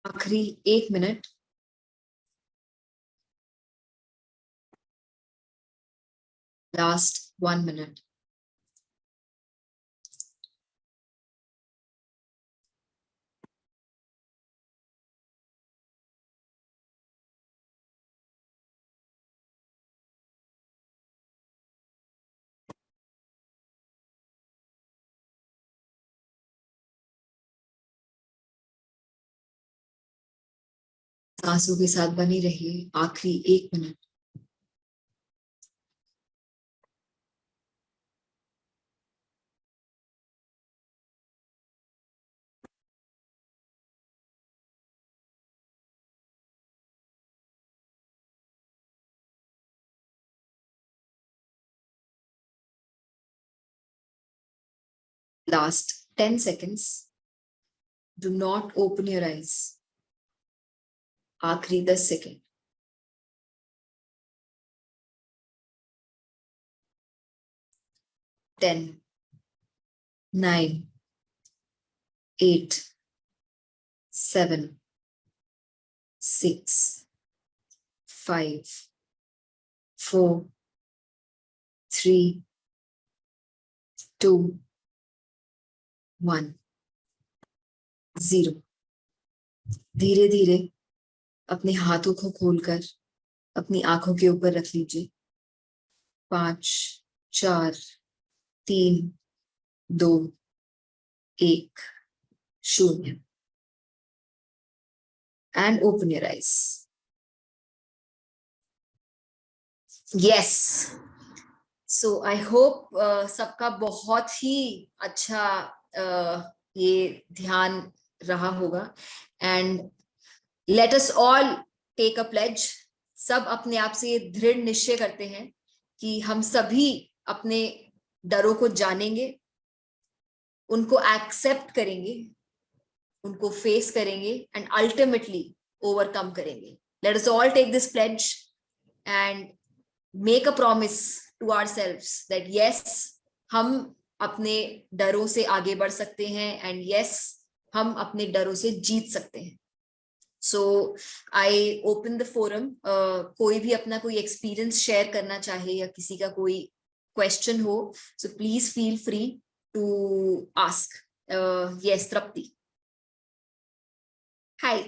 आखिरी 1 मिनट। Last 1 minute. सांसों के साथ बने रहिए। आखिरी 1 minute. Last 10 seconds. Do not open your eyes. आखिरी 10 सेकेंड। 10, 9, 8, 7, 6, 5, 4, 3, 2, 1, 0। धीरे धीरे अपने हाथों को खोलकर अपनी आंखों के ऊपर रख लीजिए। 5, 4, 3, 2, 1, 0। And open your eyes. Yes. So I hope सबका बहुत ही अच्छा ये ध्यान रहा होगा। And let us all take a pledge. सब अपने आप से ये दृढ़ निश्चय करते हैं कि हम सभी अपने डरों को जानेंगे, उनको एक्सेप्ट करेंगे, उनको फेस करेंगे एंड अल्टीमेटली ओवरकम करेंगे। Let us all take this pledge and make a promise to ourselves that yes, हम अपने डरों से आगे बढ़ सकते हैं एंड यस, हम अपने डरों से जीत सकते हैं। सो आई ओपन द फोरम। कोई भी अपना कोई एक्सपीरियंस शेयर करना चाहे या किसी का कोई क्वेश्चन हो, so please feel free to ask. Yes, Tripti. Hi.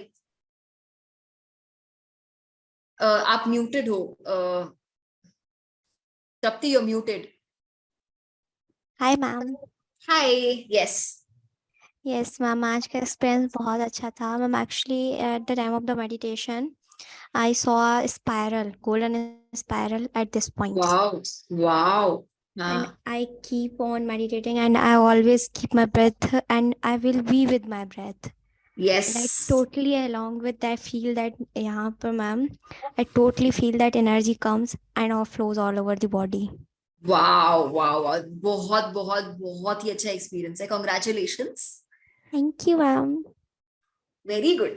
आप म्यूटेड हो। Tripti, you're muted. Hi ma'am. Hi. Yes. Yes ma'am, आज का एक्सपीरियंस बहुत अच्छा था ma'am. Actually at the time of the meditation I saw a spiral, golden spiral at this point. Wow. Wow. And I keep on meditating and I always keep my breath and I will be with my breath. Yes. And I totally along with that feel that यहाँ पर ma'am I totally feel that energy comes and flows all over the body. Wow. Wow. Wow. बहुत बहुत बहुत ही अच्छा experience है। Congratulations. Thank you ma'am. Very good.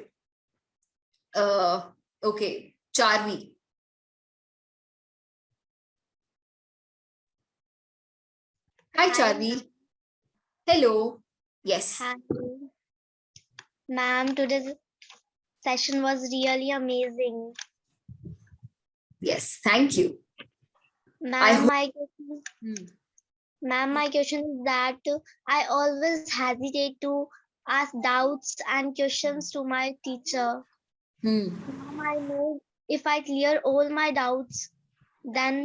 Okay. Charvi. Hi, Charvi. Hello. Yes. Hi, ma'am. Today's session was really amazing. Yes. Thank you. Ma'am, Hmm. my question is that I always hesitate to ask doubts and questions to my teacher. Ma'am, I know if I clear all my doubts, then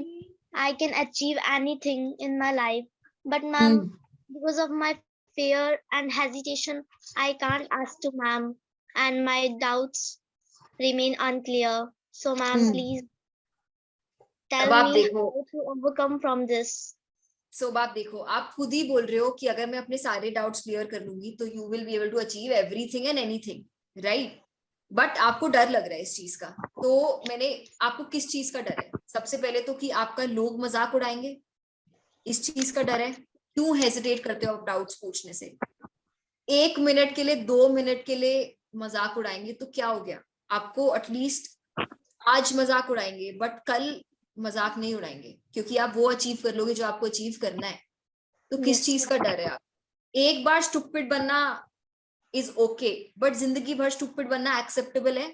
I can achieve anything in my life. But ma'am, because of my fear and hesitation, I can't ask to ma'am, and my doubts remain unclear. So ma'am, please tell आप me देखो, how to overcome from this. सो आप देखो, आप खुद ही बोल रहे हो कि अगर मैं अपने सारे डाउट्स क्लियर कर लूंगी तो you will be able to achieve everything and anything, right? But आपको डर लग रहा है इस चीज का। तो मैंने आपको किस चीज का डर है? सबसे पहले तो कि आपका लोग मजाक उड़ाएंगे, इस चीज का डर है। क्यों हेजिटेट करते हो आप डाउट्स पूछने से? 1 मिनट के लिए, 2 मिनट के लिए मजाक उड़ाएंगे तो क्या हो गया? आपको एटलीस्ट आज मजाक उड़ाएंगे बट कल मजाक नहीं उड़ाएंगे, क्योंकि आप वो अचीव कर लोगे जो आपको अचीव करना है। तो किस Yes, चीज का डर है? आप एक बार स्टूपिड बनना इज ओके, बट जिंदगी भर स्टूपिड बनना एक्सेप्टेबल है?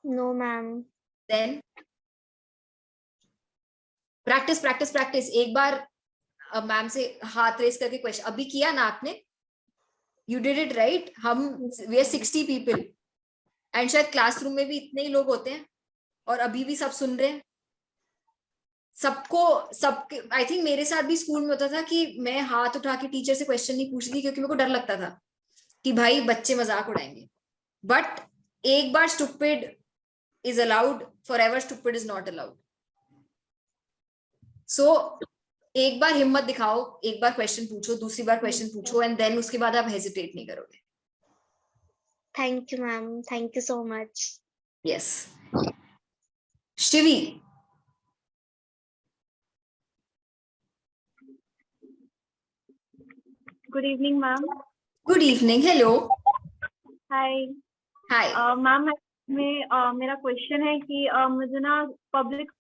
no ma'am. Then practice practice practice. एक बार मैम से हाथ रेस करके क्वेश्चन अभी किया ना आपने, यू डिड इट राइट। हम वी आर 60 पीपल एंड शायद क्लासरूम में भी इतने ही लोग होते हैं और अभी भी सब सुन रहे हैं। सबको सबके आई थिंक मेरे साथ भी स्कूल में होता था कि मैं हाथ उठा के टीचर से क्वेश्चन नहीं पूछती थी, क्योंकि मेरे को डर लगता था कि भाई बच्चे मजाक उड़ाएंगे। बट एक बार stupid is allowed, forever stupid is not allowed. So एक बार हिम्मत दिखाओ, एक बार क्वेश्चन पूछो, दूसरी बार क्वेश्चन पूछो, एंड देन उसके बाद आप हेजिटेट नहीं करोगे। Thank you ma'am. Thank you so much. Yes Shivi. Good evening, ma'am. Good evening. Hello. Hi. Hi. Ma'am मेरा क्वेश्चन है कि मुझे ना पब्लिक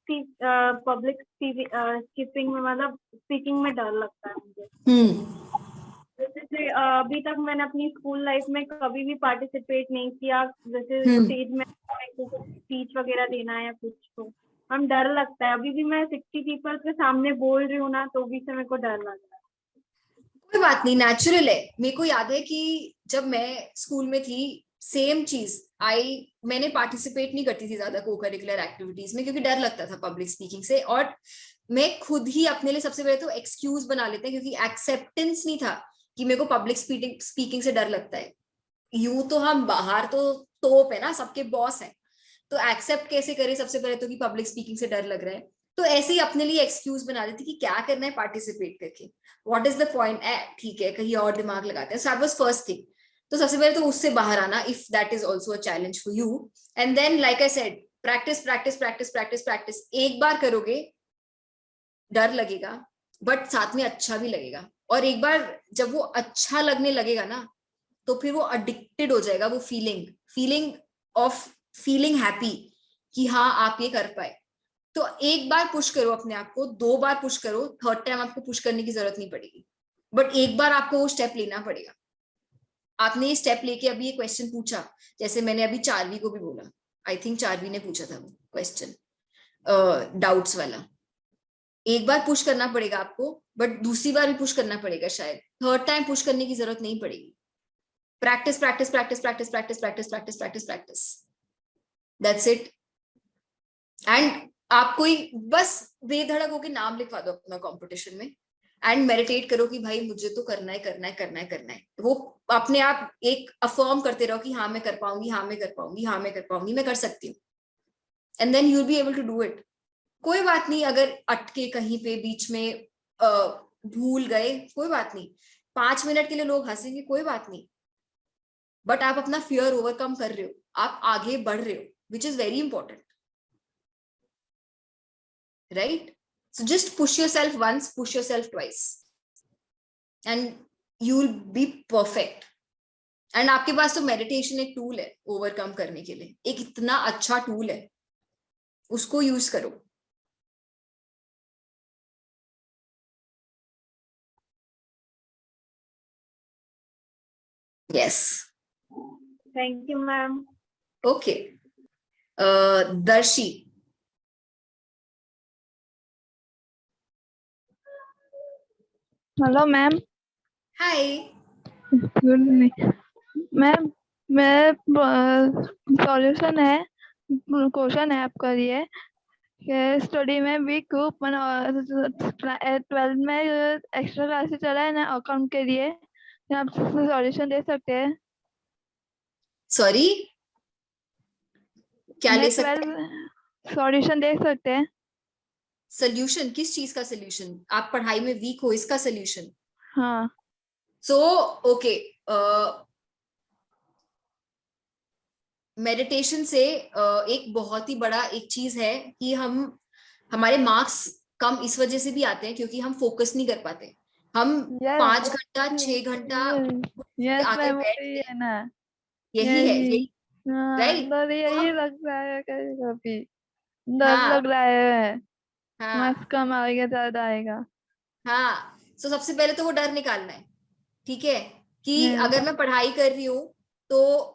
स्पीकिंग में मतलब स्पीकिंग में डर लगता है मुझे। जैसे अभी तक मैंने अपनी स्कूल लाइफ में कभी भी पार्टिसिपेट नहीं किया, जैसे स्टेज में स्पीच वगैरह देना है या कुछ, तो हम डर लगता है। अभी भी मैं 60 पीपल के सामने बोल रही हूँ ना, तो भी से मेरे को डर लग रहा है। कोई बात नहीं, नेचुरल है। मेरे को याद है कि जब मैं स्कूल में थी, सेम चीज मैंने पार्टिसिपेट नहीं करती थी ज्यादा को करिकुलर एक्टिविटीज में, क्योंकि डर लगता था पब्लिक स्पीकिंग से। और मैं खुद ही अपने लिए सबसे पहले तो एक्सक्यूज बना लेते हैं, क्योंकि एक्सेप्टेंस नहीं था कि मेरे को पब्लिक स्पीकिंग से डर लगता है। यूं तो हम बाहर तो तोप है ना, सबके बॉस है, तो एक्सेप्ट कैसे करें सबसे पहले तो कि पब्लिक स्पीकिंग से डर लग रहा है। तो ऐसे ही अपने लिए एक्सक्यूज बना देती कि क्या करना है पार्टिसिपेट करके, व्हाट इज द पॉइंट, ठीक है कहीं और दिमाग लगाते हैं। So that was first thing. तो सबसे पहले तो उससे बाहर आना, if that is also a challenge for you. And then like I said, practice practice practice practice practice. एक बार करोगे डर लगेगा, बट साथ में अच्छा भी लगेगा। और एक बार जब वो अच्छा लगने लगेगा ना, तो फिर वो अडिक्टेड हो जाएगा, वो फीलिंग ऑफ फीलिंग हैप्पी कि हाँ आप ये कर पाए। तो एक बार पुश करो अपने आप को, 2 बार पुश करो, थर्ड टाइम आपको पुश करने की जरूरत नहीं पड़ेगी। बट एक बार आपको वो स्टेप लेना पड़ेगा। आपने ये स्टेप लेके अभी ये क्वेश्चन पूछा, जैसे मैंने अभी चारवी को भी बोला, आई थिंक चारवी ने पूछा था वो क्वेश्चन डाउट्स वाला। एक बार पुश करना पड़ेगा आपको, बट दूसरी बार भी पुश करना पड़ेगा, शायद थर्ड टाइम पुश करने की जरूरत नहीं पड़ेगी। Practice practice practice practice practice practice practice practice practice, that's it. And आप कोई बस बेधड़क होकर नाम लिखवा दो अपना कंपटीशन में, एंड मेडिटेट करो कि भाई मुझे तो करना है करना है करना है करना है। वो अपने आप एक अफर्म करते रहो कि हाँ मैं कर पाऊंगी, हाँ मैं कर पाऊंगी, हाँ मैं कर पाऊंगी, मैं कर सकती हूँ। And then you will be able to do it. कोई बात नहीं अगर अटके कहीं पे बीच में, भूल गए, कोई बात नहीं। 5 मिनट के लिए लोग हंसेंगे, कोई बात नहीं। बट आप अपना फियर ओवरकम कर रहे हो, आप आगे बढ़ रहे हो, which is very important, right? So just push yourself once, push yourself twice, and you'll be perfect. And आपके पास तो मेडिटेशन एक टूल है ओवरकम करने के लिए, एक इतना अच्छा टूल है, उसको यूज करो। yes Thank you, ma'am. okay. Darshi. Hello ma'am. Hi. Good evening ma'am. मैं सॉल्यूशन है, क्वेश्चन है आपका ये कि स्टडी में वीक हूँ, 12 में एक्स्ट्रा क्लासेस चला है ना अकाउंट के लिए, आप सॉल्यूशन दे सकते हैं? सॉरी, क्या ले सकते हैं? सॉल्यूशन दे सकते हैं? सोल्यूशन, किस चीज का सोल्यूशन? आप पढ़ाई में वीक हो, इसका सोल्यूशन? हाँ। सो ओके, मेडिटेशन से एक बहुत ही बड़ा एक चीज है कि हमारे मार्क्स कम इस वजह से भी आते हैं क्योंकि हम फोकस नहीं कर पाते। हम 5 घंटा 6 घंटा यस आके मैम, वही बैठते हैं, है ना। यही है, यही। यही, हाँ, राइट? डर तो यही हम, लग रहा है कभी कभी। डर हाँ, लग रहा है मार्क्स हाँ, कम आएगा ज्यादा आएगा। हाँ, तो सबसे पहले तो वो डर निकालना है, ठीक है, कि यस। अगर मैं पढ़ाई कर रही हूँ तो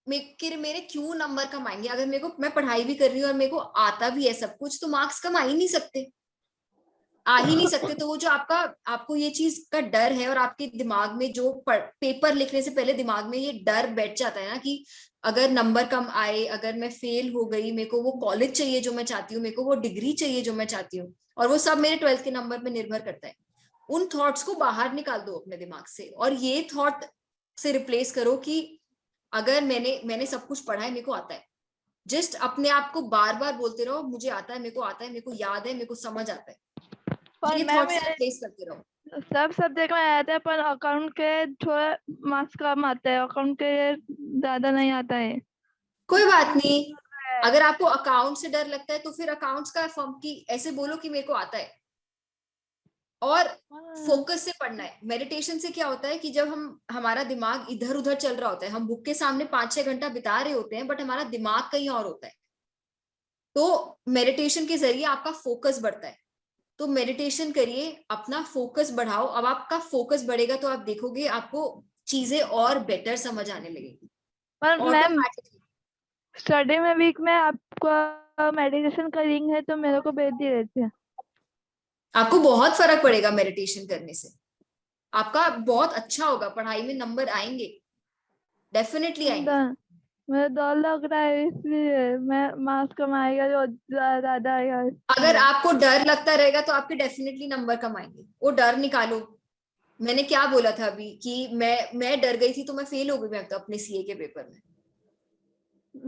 मेरे क्यों नंबर कम आएंगे? अगर मैं पढ़ाई भी कर रही हूँ और मेरे को आता भी है सब कुछ, तो मार्क्स कम आ ही नहीं सकते, आ ही नहीं सकते। तो वो जो आपको ये चीज का डर है, और आपके दिमाग में जो पेपर लिखने से पहले दिमाग में ये डर बैठ जाता है ना कि अगर नंबर कम आए, अगर मैं फेल हो गई, मेरे को वो कॉलेज चाहिए जो मैं चाहती हूँ, मेरे को वो डिग्री चाहिए जो मैं चाहती हूँ, और वो सब मेरे 12th के नंबर पे निर्भर करता है। उन थॉट्स को बाहर निकाल दो अपने दिमाग से, और ये थॉट से रिप्लेस करो कि अगर मैंने सब कुछ पढ़ा है, मेरे को आता है। जस्ट अपने आप को बार बार बोलते रहो, मुझे आता है, मेरे को आता है, मेरे को याद है, मेरे को समझ आता है। पर ये मैम थॉट से रिप्लेस करते रहो। सब सब्जेक्ट में आते हैं, पर अकाउंट के थोड़ा मार्क्स कम आते हैं, अकाउंट के ज्यादा नहीं आता है। कोई बात नहीं, अगर आपको अकाउंट से डर लगता है तो फिर अकाउंट्स का फॉर्म की ऐसे बोलो कि मेरे को आता है, और फोकस से पढ़ना है। मेडिटेशन से क्या होता है कि जब हमारा दिमाग इधर उधर चल रहा होता है, हम बुक के सामने 5-6 घंटा बिता रहे होते हैं, बट हमारा दिमाग कहीं और होता है, तो मेडिटेशन के जरिए आपका फोकस बढ़ता है। तो मेडिटेशन करिए, अपना फोकस बढ़ाओ। अब आपका फोकस बढ़ेगा तो आप देखोगे आपको चीजें और बेटर समझ आने लगेगी पर मैम ऑटोमेटिकली। स्टडी में वीक में आपको मेडिटेशन करेंगे तो मेरे को भेज दी रहती है। आपको बहुत फर्क पड़ेगा मेडिटेशन करने से, आपका बहुत अच्छा होगा, पढ़ाई में नंबर आएंगे, डेफिनेटली आएंगे। मेरा डर लग रहा है, इसलिए मैं मार्क्स कम आएगा जो ज्यादा आएगा अगर इसलिए। आपको डर लगता रहेगा तो आपके डेफिनेटली नंबर कम आएंगे, वो डर निकालो। मैंने क्या बोला था अभी कि मैं डर गई थी तो मैं फेल हो गई मैं तो अपने सीए के पेपर में,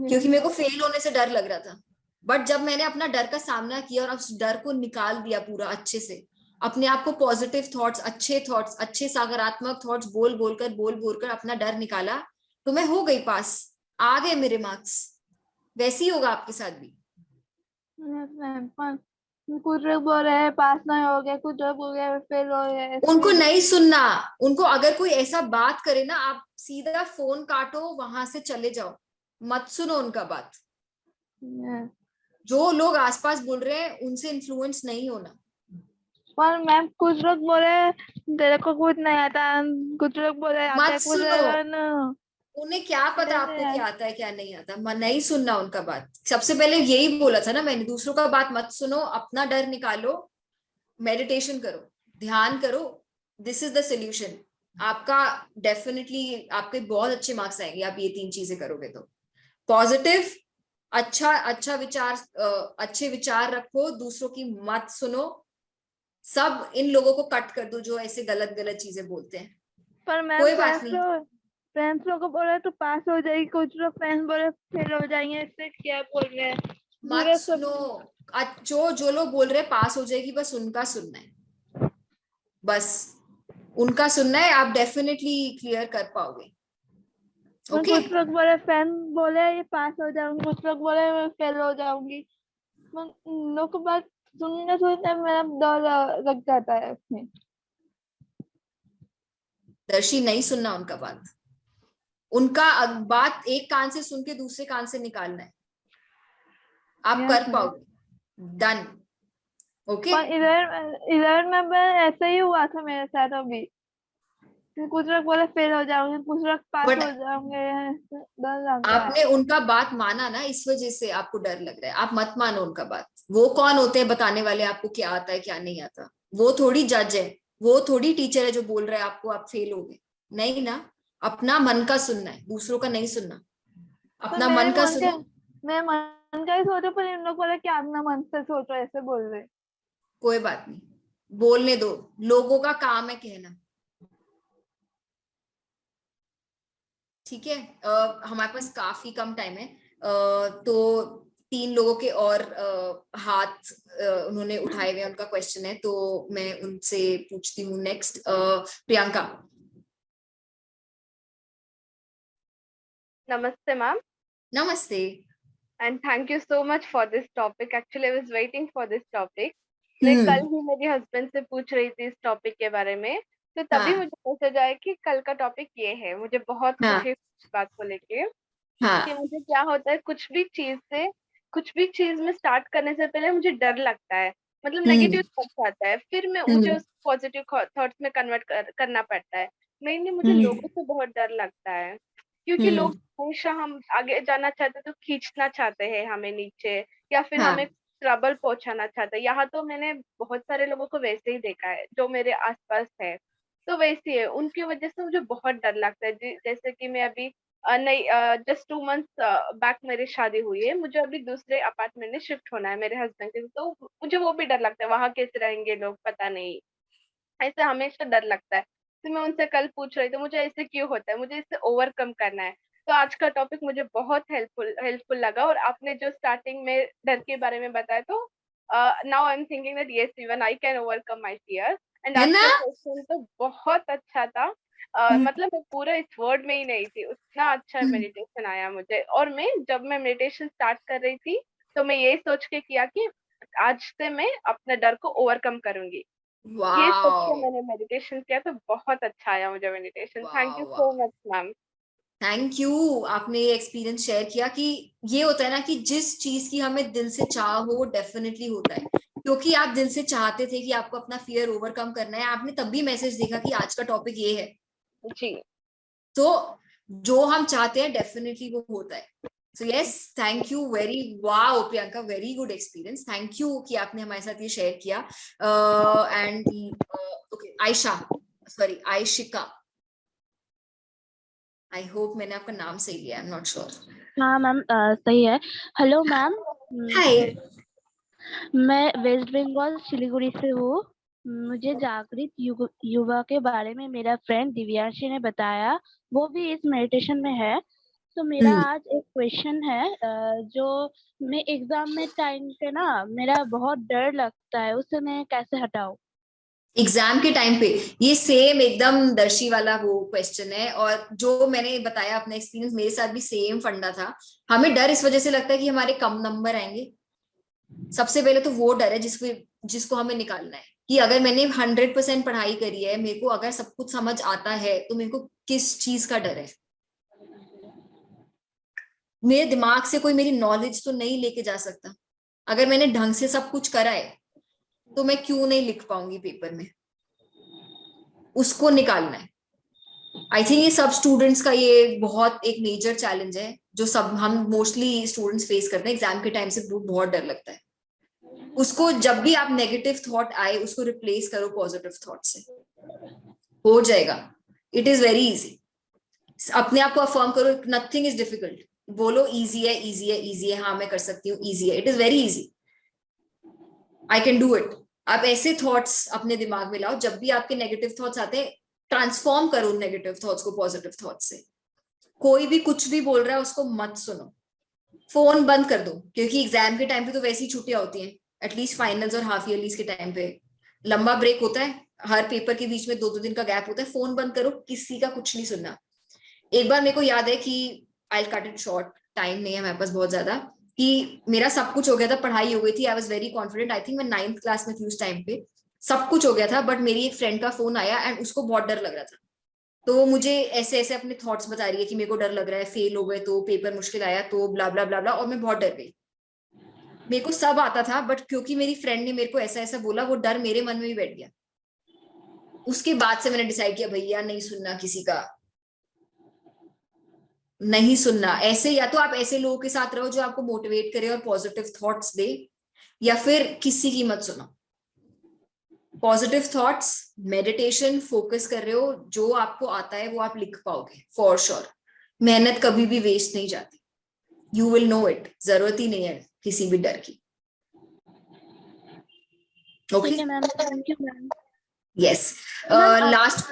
क्योंकि मेरे को फेल होने से डर लग रहा था। बट जब मैंने अपना डर का सामना किया और उस डर को निकाल दिया पूरा अच्छे से, अपने आप को पॉजिटिव थॉट्स, अच्छे सकारात्मक थॉट्स बोल कर अपना डर निकाला, तो मैं हो गई पास, आ गए मेरे मार्क्स। वैसे ही होगा आपके साथ भी। कुछ लोग बोल रहे हैं पास नहीं हो गया, कुछ लोग बोल रहे हैं फेल हो गए। उनको नहीं सुनना, उनको अगर कोई ऐसा बात करे ना, आप सीधा फोन काटो, वहां से चले जाओ, मत सुनो उनका बात। जो लोग आसपास बोल रहे हैं उनसे इन्फ्लुएंस नहीं होना। पर मैम कुछ लोग बोले तेरे को कुछ नहीं आता, कुछ लोग बोले आता मत है, कुछ सुनो, लोग उन्हें क्या पता आपको क्या आता है क्या नहीं आता। नहीं सुनना उनका बात। सबसे पहले यही बोला था ना मैंने, दूसरों का बात मत सुनो, अपना डर निकालो, मेडिटेशन करो, ध्यान करो। This is the solution. आपका डेफिनेटली आपके बहुत अच्छे मार्क्स आएंगे, आप ये 3 चीजें करोगे तो। पॉजिटिव, अच्छा विचार, अच्छे विचार रखो, दूसरों की मत सुनो, सब इन लोगों को कट कर दो जो ऐसे गलत गलत चीजें बोलते हैं। पर मैम कोई बात नहीं, फ्रेंड्स लोग को बोले तो पास हो जाएगी, कुछ लोग फ्रेंड्स बोले फेल हो जाएंगे, इससे क्या बोल रहे हैं मत बुरे सब। सुनो। जो लोग बोल रहे हैं पास हो जाएगी, बस उनका सुनना है, बस उनका सुनना है, आप डेफिनेटली क्लियर कर पाओगे। ओके, कुछ लोग बोले फ्रेंड बोले ये पास हो जाऊंगी, कुछ लोग बोले मैं फेल हो जाऊंगी। लोग को बात सुनने सुनने मेरा डर लग जाता है उसमें। दर्शी नहीं सुनना उनका बात, उनका बात एक कान से सुन के दूसरे कान से निकालना है, आप कर पाओगे। डन। ओके, पर इधर में ऐसा ही हुआ था मेरे साथ अभी। कुछ लोग बोले फेल हो जाओगे, कुछ लोग पास बट हो जाओगे, डर लग रहा है। आपने उनका बात माना ना, इस वजह से आपको डर लग रहा है। आप मत मानो उनका बात। वो कौन होते हैं बताने वाले आपको क्या आता है क्या नहीं आता? वो थोड़ी जज है, वो थोड़ी टीचर है जो बोल रहा है आपको आप फेल हो गए। नहीं ना, अपना मन का सुनना है, दूसरों का नहीं सुनना, पर अपना मन का सुनो। मैं मन का ही सोचो, पर इन लोग बोले कि अपना मन से सोचो, ऐसे बोल रहे। कोई बात नहीं, बोलने दो, लोगों का काम है कहना। ठीक है, हमारे पास काफी कम टाइम है, तो 3 लोगों के और हाथ उन्होंने उठाए हुए, उनका क्वेश्चन है, तो मैं उनसे पूछती हूँ नेक्स्ट। प्रियंका। Namaste, ma'am, नमस्ते। and thank you so much for this topic. Actually, I was waiting for this topic. मैं कल ही मेरे हस्बैंड से पूछ रही थी इस टॉपिक के बारे में, तो तभी हाँ, मुझे मैसेज आया कि कल का टॉपिक ये है। मुझे बहुत हाँ, खुशी है इस बात को लेके हाँ, कि मुझे क्या होता है, कुछ भी चीज में स्टार्ट करने से पहले मुझे डर लगता है, मतलब नेगेटिव थॉट्स आता है, फिर मुझे उसको पॉजिटिव थॉट्स में कन्वर्ट करना पड़ता है। मेनली मुझे लोगों से बहुत डर लगता है, क्योंकि लोग हमेशा हम आगे जाना चाहते तो खींचना चाहते हैं हमें नीचे, या फिर हाँ, हमें ट्रबल पहुंचाना चाहते हैं। यहाँ तो मैंने बहुत सारे लोगों को वैसे ही देखा है जो मेरे आसपास है, तो वैसे है, उनकी वजह से मुझे बहुत डर लगता है। जैसे कि मैं अभी नहीं, जस्ट 2 मंथ्स बैक मेरी शादी हुई है, मुझे अभी दूसरे अपार्टमेंट में शिफ्ट होना है मेरे हस्बैंड के, तो मुझे वो भी डर लगता है, वहां कैसे रहेंगे लोग पता नहीं, ऐसे हमेशा डर लगता है। तो मैं उनसे कल पूछ रही थी मुझे ऐसे क्यों होता है, मुझे इससे ओवरकम करना है। तो आज का टॉपिक मुझे बहुत हेल्पफुल लगा, और आपने जो स्टार्टिंग में डर के बारे में बताया, तो now I am thinking that yes, even I can overcome my fear. And है ना? आपका क्वेश्चन तो बहुत अच्छा था। मतलब मैं पूरा इस वर्ड में ही नहीं थी, उतना अच्छा मेडिटेशन आया मुझे। और जब मैं मेडिटेशन स्टार्ट कर रही थी, तो मैं यही सोच के किया कि आज से मैं अपने डर को ओवरकम करूंगी। ये सोच के वाओ, मैंने मेडिटेशन किया, तो बहुत अच्छा आया मुझे meditation. Thank you wow, so wow, much ma'am. Thank you. आपने ये एक्सपीरियंस शेयर किया कि ये होता है ना कि जिस चीज की हमें दिल से चाह हो वो डेफिनेटली होता है, क्योंकि आप दिल से चाहते थे कि आपको अपना फियर ओवरकम करना है, आपने तब भी मैसेज देखा कि आज का टॉपिक ये है, जी। तो जो हम चाहते हैं डेफिनेटली वो होता है। So yes, thank you very, wow Priyanka, very good experience, thank you कि आपने हमारे साथ ये शेयर किया। And okay, Ayesha, sorry Ayshika, I hope मैंने आपका नाम सही लिया, आई एम नॉट श्योर। हाँ मैम, सही है। Hello ma'am, hi. मैं वेस्ट बंगाल सिलीगुड़ी से हूँ। मुझे जागृत युवा के बारे में मेरा फ्रेंड दिव्यांशी ने बताया, वो भी इस मेडिटेशन में है। तो मेरा आज एक क्वेश्चन है, जो मैं एग्जाम में टाइम पे ना मेरा बहुत डर लगता है, उसे मैं कैसे हटाऊं? एग्जाम के टाइम पे ये सेम एकदम दर्शी वाला वो क्वेश्चन है, और जो मैंने बताया अपना एक्सपीरियंस, मेरे साथ भी सेम फंडा था। हमें डर इस वजह से लगता है कि हमारे कम नंबर आएंगे। सबसे पहले तो वो डर है जिसको हमें निकालना है, कि अगर मैंने 100% पढ़ाई करी है, मेरे को अगर सब कुछ समझ आता है, तो मेरे को किस चीज का डर है? मेरे दिमाग से कोई मेरी नॉलेज तो नहीं लेके जा सकता। अगर मैंने ढंग से सब कुछ करा है, तो मैं क्यों नहीं लिख पाऊंगी पेपर में? उसको निकालना है। आई थिंक ये सब स्टूडेंट्स का ये बहुत एक मेजर चैलेंज है, जो सब हम मोस्टली स्टूडेंट्स फेस करते हैं। एग्जाम के टाइम से बहुत डर लगता है। उसको जब भी आप नेगेटिव थॉट आए, उसको रिप्लेस करो पॉजिटिव थॉट से, हो जाएगा। It is very easy. अपने आप को अफर्म करो, नथिंग इज डिफिकल्ट। बोलो इजी है, इजी है, इजी है, हाँ मैं कर सकती हूँ, इजी है, it is very easy, I can do it. आप ऐसे थॉट्स अपने दिमाग में लाओ, जब भी आपके नेगेटिव थॉट्स आते हैं, ट्रांसफॉर्म करो नेगेटिव थॉट्स को पॉजिटिव थॉट्स से। कोई भी कुछ भी बोल रहा है उसको मत सुनो, फोन बंद कर दो, क्योंकि एग्जाम के टाइम पे तो वैसी छुट्टियां होती हैं, एटलीस्ट फाइनल्स और हाफ ईयरलीज के टाइम पे लंबा ब्रेक होता है, हर पेपर के बीच में 2-2 दिन का गैप होता है। फोन बंद करो, किसी का कुछ नहीं सुनना। एक बार मेरे को याद है कि I cut it short, time नहीं है मेरे पास बहुत ज्यादा, कि मेरा सब कुछ हो गया था, पढ़ाई हो गई थी, I was very confident, I think मैं 9th क्लास में थी उस टाइम पे, सब कुछ हो गया था, बट मेरी एक फ्रेंड का फोन आया एंड उसको बहुत डर लग रहा था। तो मुझे ऐसे ऐसे अपने थॉट्स बता रही है कि मेरे को डर लग रहा है, फेल हो गए तो, पेपर मुश्किल आया तो, ब्ला ब्ला ब्ला ब्ला, और मैं बहुत डर गई। मेरे को सब आता था, बट क्योंकि मेरी फ्रेंड ने मेरे को ऐसा ऐसा बोला, वो डर मेरे मन में भी बैठ गया। उसके बाद से मैंने डिसाइड किया, भैया नहीं सुनना किसी का, नहीं सुनना। ऐसे या तो आप ऐसे लोगों के साथ रहो जो आपको मोटिवेट करे और पॉजिटिव थॉट्स दे, या फिर किसी की मत सुनो। पॉजिटिव थॉट्स, मेडिटेशन, फोकस कर रहे हो, जो आपको आता है वो आप लिख पाओगे फॉर श्योर। मेहनत कभी भी वेस्ट नहीं जाती, यू विल नो इट। जरूरत ही नहीं है किसी भी डर की। ओके, ठीक है ma'am, thank you ma'am. Yes, ma'am last.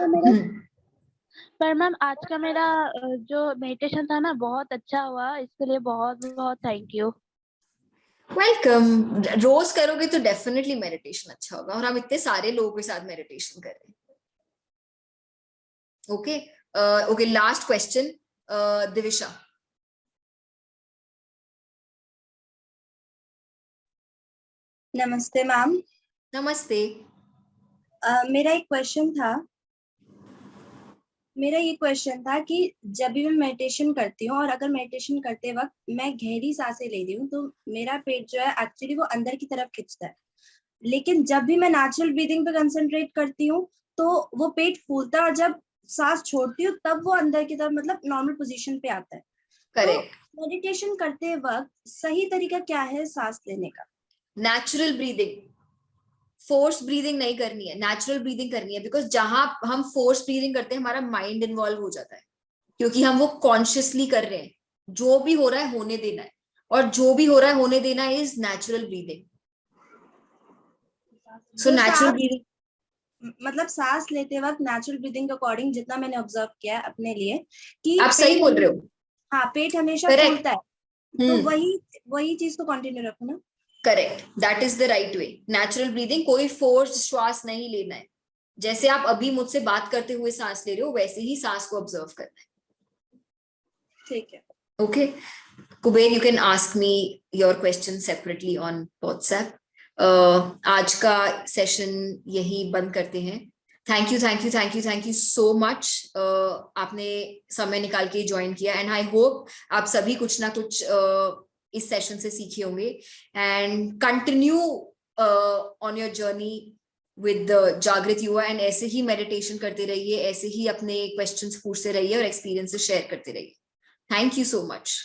पर मैम आज का मेरा जो मेडिटेशन था ना बहुत अच्छा हुआ, इसके लिए बहुत बहुत थैंक यू। वेलकम। रोज करोगे तो डेफिनेटली मेडिटेशन अच्छा होगा, और हम इतने सारे लोगों के साथ मेडिटेशन कर रहे हैं। Okay okay, last question, Divisha. नमस्ते मैम। नमस्ते। मेरा ये क्वेश्चन था कि जब भी मैं मेडिटेशन करती हूँ और अगर मेडिटेशन करते वक्त मैं गहरी सांसें लेती हूँ तो मेरा पेट जो है एक्चुअली वो अंदर की तरफ खिंचता है, लेकिन जब भी मैं नेचुरल ब्रीदिंग पे कंसंट्रेट करती हूँ तो वो पेट फूलता है, और जब सांस छोड़ती हूँ तब वो अंदर की तरफ मतलब नॉर्मल पोजीशन पे आता है। करेक्ट। तो मेडिटेशन करते वक्त सही तरीका क्या है सांस लेने का? नेचुरल ब्रीदिंग, फोर्स ब्रीदिंग नहीं करनी है, नेचुरल ब्रीदिंग करनी है। बिकॉज जहां हम फोर्स ब्रीदिंग करते हैं हमारा माइंड इन्वॉल्व हो जाता है, क्योंकि हम वो कॉन्शियसली कर रहे हैं। जो भी हो रहा है होने देना है, और जो भी हो रहा है होने देना is natural breathing. So natural breathing मतलब सांस लेते वक्त नेचुरल ब्रीदिंग के अकॉर्डिंग जितना मैंने ऑब्जर्व किया है अपने लिए कि आप सही बोल रहे हो। हाँ, पेट हमेशा Correct. फूलता है, तो वही चीज को कंटिन्यू रखो ना। Correct, that is the right way. Natural breathing, कोई फोर्स श्वास नहीं लेना है। जैसे आप अभी मुझसे बात करते हुए सांस ले रहे हो वैसे ही सांस को ऑब्जर्व करना है। ठीक है। Okay Kuber, you can ask me your question separately on WhatsApp. आज का सेशन यही बंद करते हैं। Thank you so much. आपने समय निकाल के ज्वाइन किया, एंड आई होप आप सभी कुछ ना कुछ इस सेशन से सीखे होंगे, and continue on your journey with the जागृत युवा, एंड ऐसे ही मेडिटेशन करते रहिए, ऐसे ही अपने क्वेश्चंस पूछते रहिए और एक्सपीरियंसेस शेयर करते रहिए। Thank you so much.